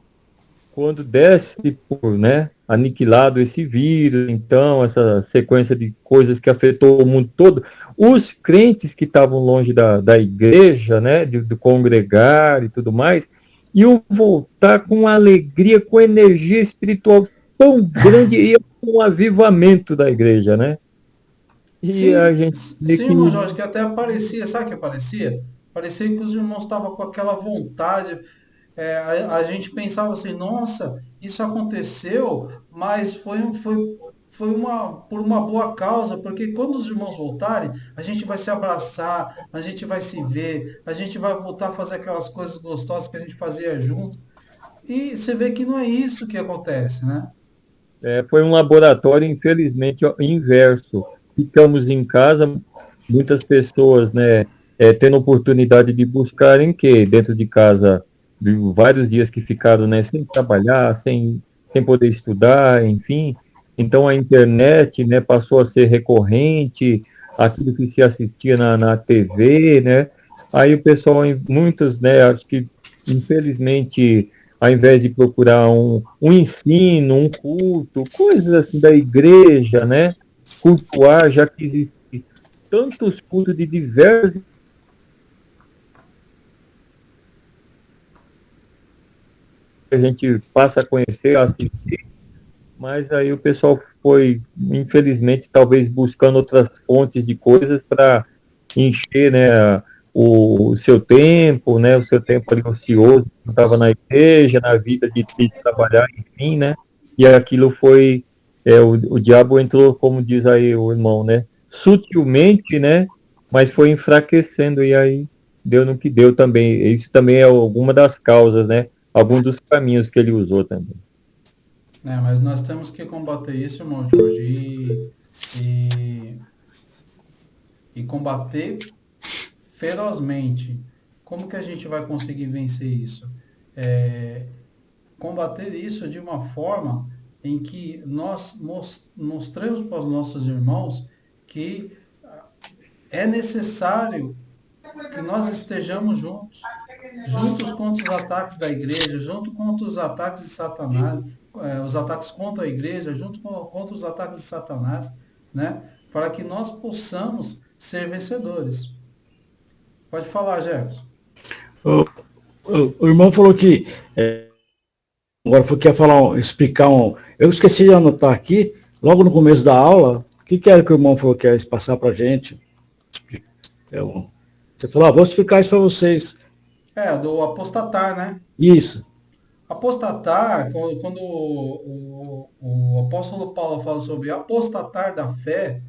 quando desse por, né, aniquilado esse vírus, então, essa sequência de coisas que afetou o mundo todo, os crentes que estavam longe da igreja, né, do congregar e tudo mais, iam voltar com alegria, com energia espiritual tão grande e com um avivamento da igreja, né? E Sim, a gente vê sim, irmão Jorge, que até aparecia, sabe o que aparecia? Parecia que os irmãos estavam com aquela vontade. A gente pensava assim, nossa, isso aconteceu, mas foi por uma boa causa, porque quando os irmãos voltarem, a gente vai se abraçar, a gente vai se ver, a gente vai voltar a fazer aquelas coisas gostosas que a gente fazia junto. E você vê que não é isso que acontece, né? foi um laboratório, infelizmente, ó, inverso. Ficamos em casa, muitas pessoas, né, tendo oportunidade de buscarem que dentro de casa, vários dias que ficaram, né, sem trabalhar, sem poder estudar, enfim. Então a internet, né, passou a ser recorrente, aquilo que se assistia na TV, né. Aí o pessoal, muitos, né, acho que infelizmente ao invés de procurar um ensino, um culto, coisas assim da igreja, né? Cultuar, já que existem tantos cultos de diversos que a gente passa a conhecer, a assistir, mas aí o pessoal foi, infelizmente, talvez buscando outras fontes de coisas para encher, né, o seu tempo, né, o seu tempo ali ocioso, estava na igreja, na vida de trabalhar, enfim, né, e aquilo foi, o diabo entrou, como diz aí o irmão, né, sutilmente, né, mas foi enfraquecendo e aí deu no que deu também. Isso também é alguma das causas, né, algum dos caminhos que ele usou também. Mas nós temos que combater isso, irmão Jorge, e, e combater ferozmente. Como que a gente vai conseguir vencer isso? É, combater isso de uma forma em que nós mostremos para os nossos irmãos que é necessário que nós estejamos juntos contra os ataques da igreja, junto contra os ataques de Satanás, os ataques contra a igreja, contra os ataques de Satanás, né? Para que nós possamos ser vencedores. Pode falar, Jefferson. O irmão falou que agora quer falar, explicar um. Eu esqueci de anotar aqui, logo no começo da aula, o que era que o irmão falou que ia passar para a gente? Você falou, vou explicar isso para vocês. Do apostatar, né? Isso. Apostatar, quando o apóstolo Paulo fala sobre apostatar da fé,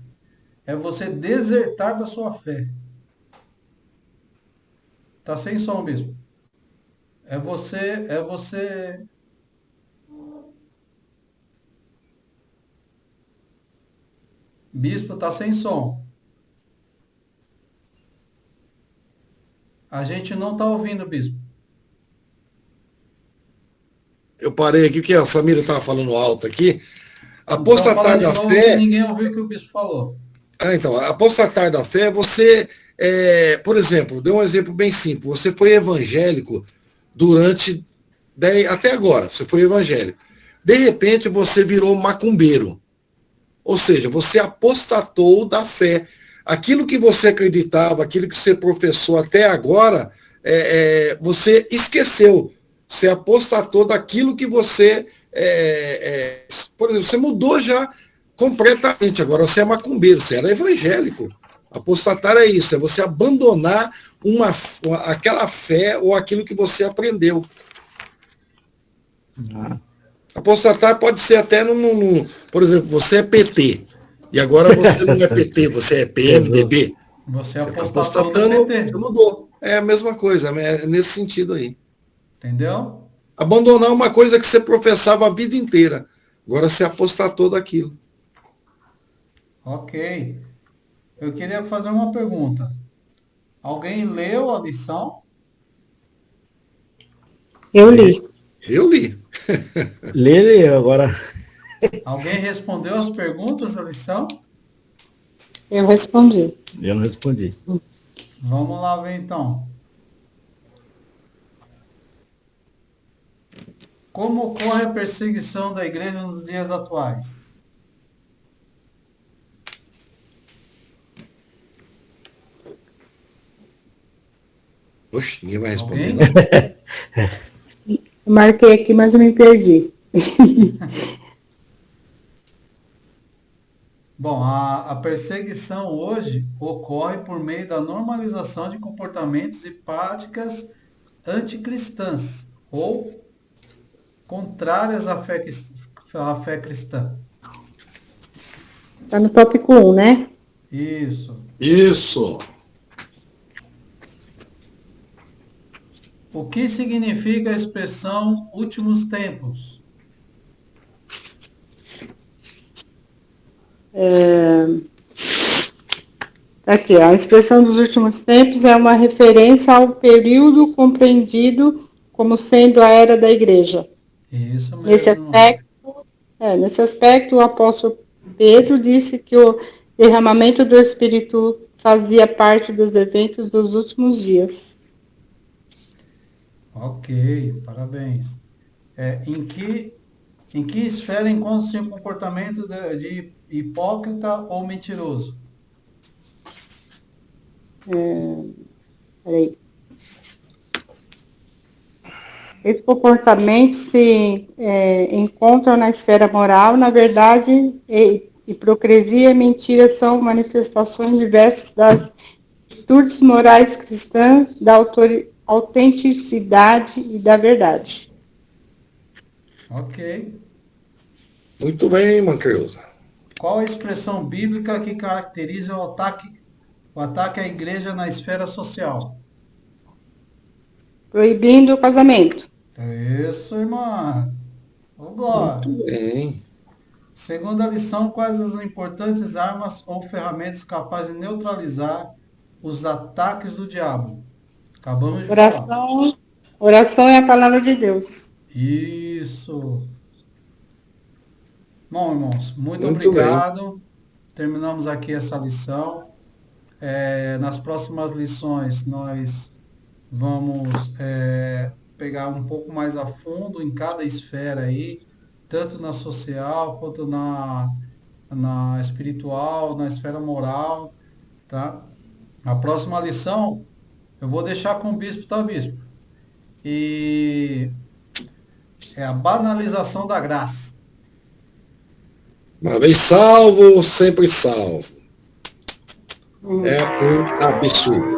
é você desertar da sua fé. Tá sem som, bispo. É você. Bispo, tá sem som. A gente não tá ouvindo, bispo. Eu parei aqui, porque a Samira estava falando alto aqui. Então fala Apostatar de da novo que fé. ninguém ouviu o que o bispo falou. Então, apostatar da fé, você, por exemplo, deu um exemplo bem simples. Você foi evangélico durante até agora, você foi evangélico. De repente, você virou macumbeiro. Ou seja, você apostatou da fé. Aquilo que você acreditava, aquilo que você professou até agora, você esqueceu. Você apostatou daquilo que você. Por exemplo, você mudou já completamente. Agora você é macumbeiro, você era evangélico. Apostatar é isso, é você abandonar aquela fé ou aquilo que você aprendeu. Apostatar pode ser até por exemplo, você é PT. E agora você não é PT, você é PMDB. Você Você está apostatou do apostatando, você PT. mudou. É a mesma coisa, é nesse sentido aí. Entendeu? Abandonar uma coisa que você professava a vida inteira. Agora você apostatou daquilo. Ok. Eu queria fazer uma pergunta. Alguém leu a lição? Eu li. Eu li. Lele, agora. Alguém respondeu as perguntas da lição? Eu respondi. Eu não respondi. Vamos lá ver então. Como ocorre a perseguição da igreja nos dias atuais? Oxe, ninguém vai responder, Alguém? não. Eu marquei aqui, mas eu me perdi. Bom, a perseguição hoje ocorre por meio da normalização de comportamentos e práticas anticristãs ou contrárias à fé cristã. Tá no tópico 1, né? Isso. Isso. O que significa a expressão últimos tempos? Aqui, ó, a expressão dos últimos tempos é uma referência ao período compreendido como sendo a era da igreja. Isso Nesse mesmo, irmão. aspecto, o apóstolo Pedro disse que o derramamento do Espírito fazia parte dos eventos dos últimos dias. Ok, parabéns. Em que esfera encontra-se o comportamento de hipócrita ou mentiroso? Peraí. Esse comportamento se encontra na esfera moral, na verdade, hipocrisia e mentira são manifestações diversas das virtudes morais cristãs, da autenticidade e da verdade. Ok. Muito bem, Mancriusa. Qual a expressão bíblica que caracteriza o ataque à igreja na esfera social? Proibindo o casamento. Isso, irmã. Ô, Muito Glória. bem. Segunda lição, quais as importantes armas ou ferramentas capazes de neutralizar os ataques do diabo? Acabamos de falar. Oração é a palavra de Deus. Isso. Bom, irmãos, muito Muito bem. obrigado. Terminamos aqui essa lição. Nas próximas lições, nós vamos pegar um pouco mais a fundo em cada esfera aí, tanto na social quanto na espiritual, na esfera moral, tá? A próxima lição eu vou deixar com o bispo, tá, bispo? E é a banalização da graça. Uma vez salvo, sempre salvo. É um absurdo.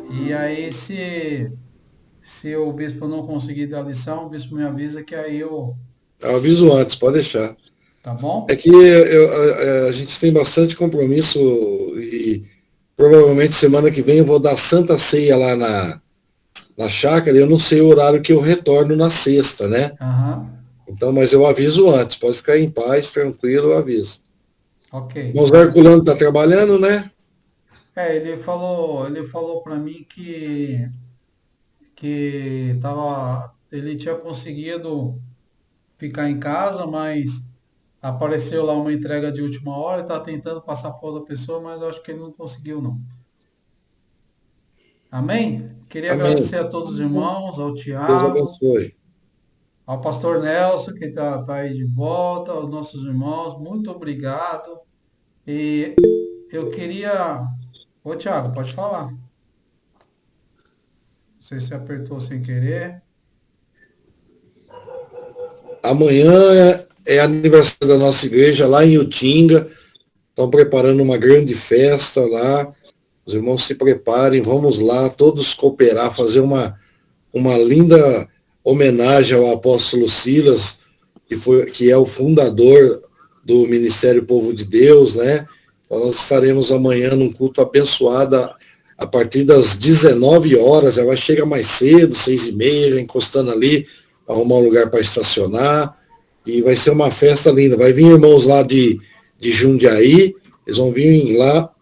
E aí, se o bispo não conseguir dar a lição, o bispo me avisa que aí eu, Eu aviso antes, pode deixar. tá É bom? que a gente tem bastante compromisso e provavelmente semana que vem eu vou dar Santa Ceia lá na chácara e eu não sei o horário que eu retorno na sexta, né? Aham, Então, mas eu aviso antes, pode ficar em paz, tranquilo, eu aviso. ok. O Herculano está trabalhando, né? Ele falou para mim que ele tinha conseguido ficar em casa, mas apareceu lá uma entrega de última hora, está tentando passar para outra pessoa, mas eu acho que ele não conseguiu, não. Amém? Queria Amém. agradecer a todos os irmãos, ao Deus Tiago, abençoe. ao pastor Nelson, que tá aí de volta, aos nossos irmãos, muito obrigado. E eu queria. Ô, Tiago, pode falar. Não sei se apertou sem querer. Amanhã é aniversário da nossa igreja lá em Utinga. Estão preparando uma grande festa lá. Os irmãos se preparem, vamos lá, todos cooperar, fazer uma linda homenagem ao apóstolo Silas, que é o fundador do Ministério Povo de Deus, né? Então nós estaremos amanhã num culto abençoado a partir das 19 horas, já vai chegar mais cedo, 6h30, já encostando ali, arrumar um lugar para estacionar, e vai ser uma festa linda. Vai vir irmãos lá de Jundiaí, eles vão vir lá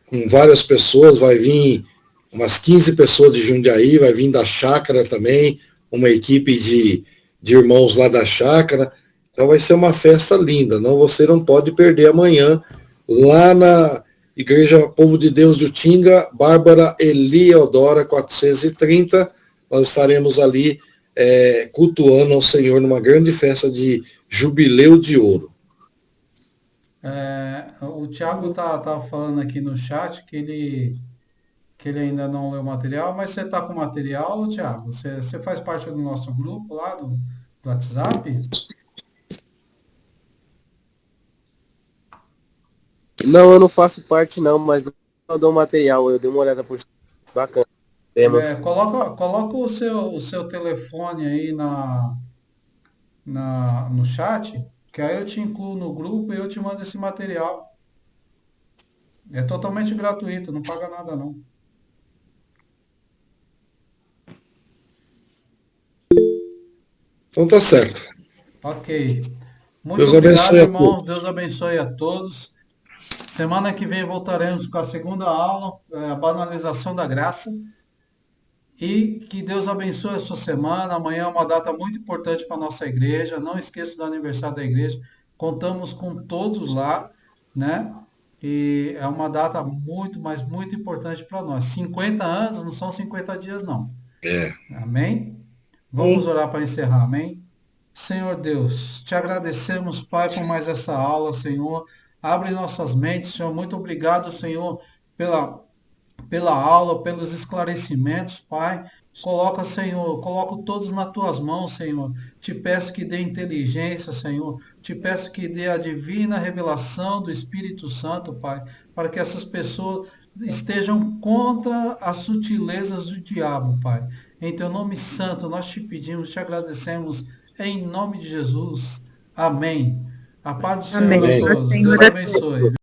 com várias pessoas, vai vir umas 15 pessoas de Jundiaí, vai vir da chácara também, uma equipe de irmãos lá da chácara. Então vai ser uma festa linda, você não pode perder amanhã, lá na Igreja Povo de Deus de Utinga, Bárbara Eliodora 430, nós estaremos ali cultuando ao Senhor numa grande festa de Jubileu de Ouro. O Thiago tá falando aqui no chat que ele ainda não leu o material, mas você tá com o material, Thiago? Você faz parte do nosso grupo lá do WhatsApp? Não, eu não faço parte não, mas eu dou material, eu dei uma olhada por cima. Bacana. Temos. Coloca o seu telefone aí no chat, que aí eu te incluo no grupo e eu te mando esse material. É totalmente gratuito, não paga nada não. Então tá certo. Ok. Muito Deus obrigado, abençoe a irmãos. todos. Deus abençoe a todos. Semana que vem voltaremos com a segunda aula, a banalização da graça. E que Deus abençoe a sua semana. Amanhã é uma data muito importante para a nossa igreja. Não esqueça do aniversário da igreja. Contamos com todos lá, né? E é uma data muito, mas muito importante para nós. 50 anos não são 50 dias, não. Amém? Vamos orar para encerrar, amém? Senhor Deus, te agradecemos, Pai, por mais essa aula, Senhor. Abre nossas mentes, Senhor. Muito obrigado, Senhor, pela aula, pelos esclarecimentos, Pai. Coloca, Senhor, coloco todos nas tuas mãos, Senhor. Te peço que dê inteligência, Senhor. Te peço que dê a divina revelação do Espírito Santo, Pai, para que essas pessoas estejam contra as sutilezas do diabo, Pai. Em teu nome santo, nós te pedimos, te agradecemos, em nome de Jesus. Amém. A paz do Senhor a Amém. Amém. todos. Senhor Deus é abençoe.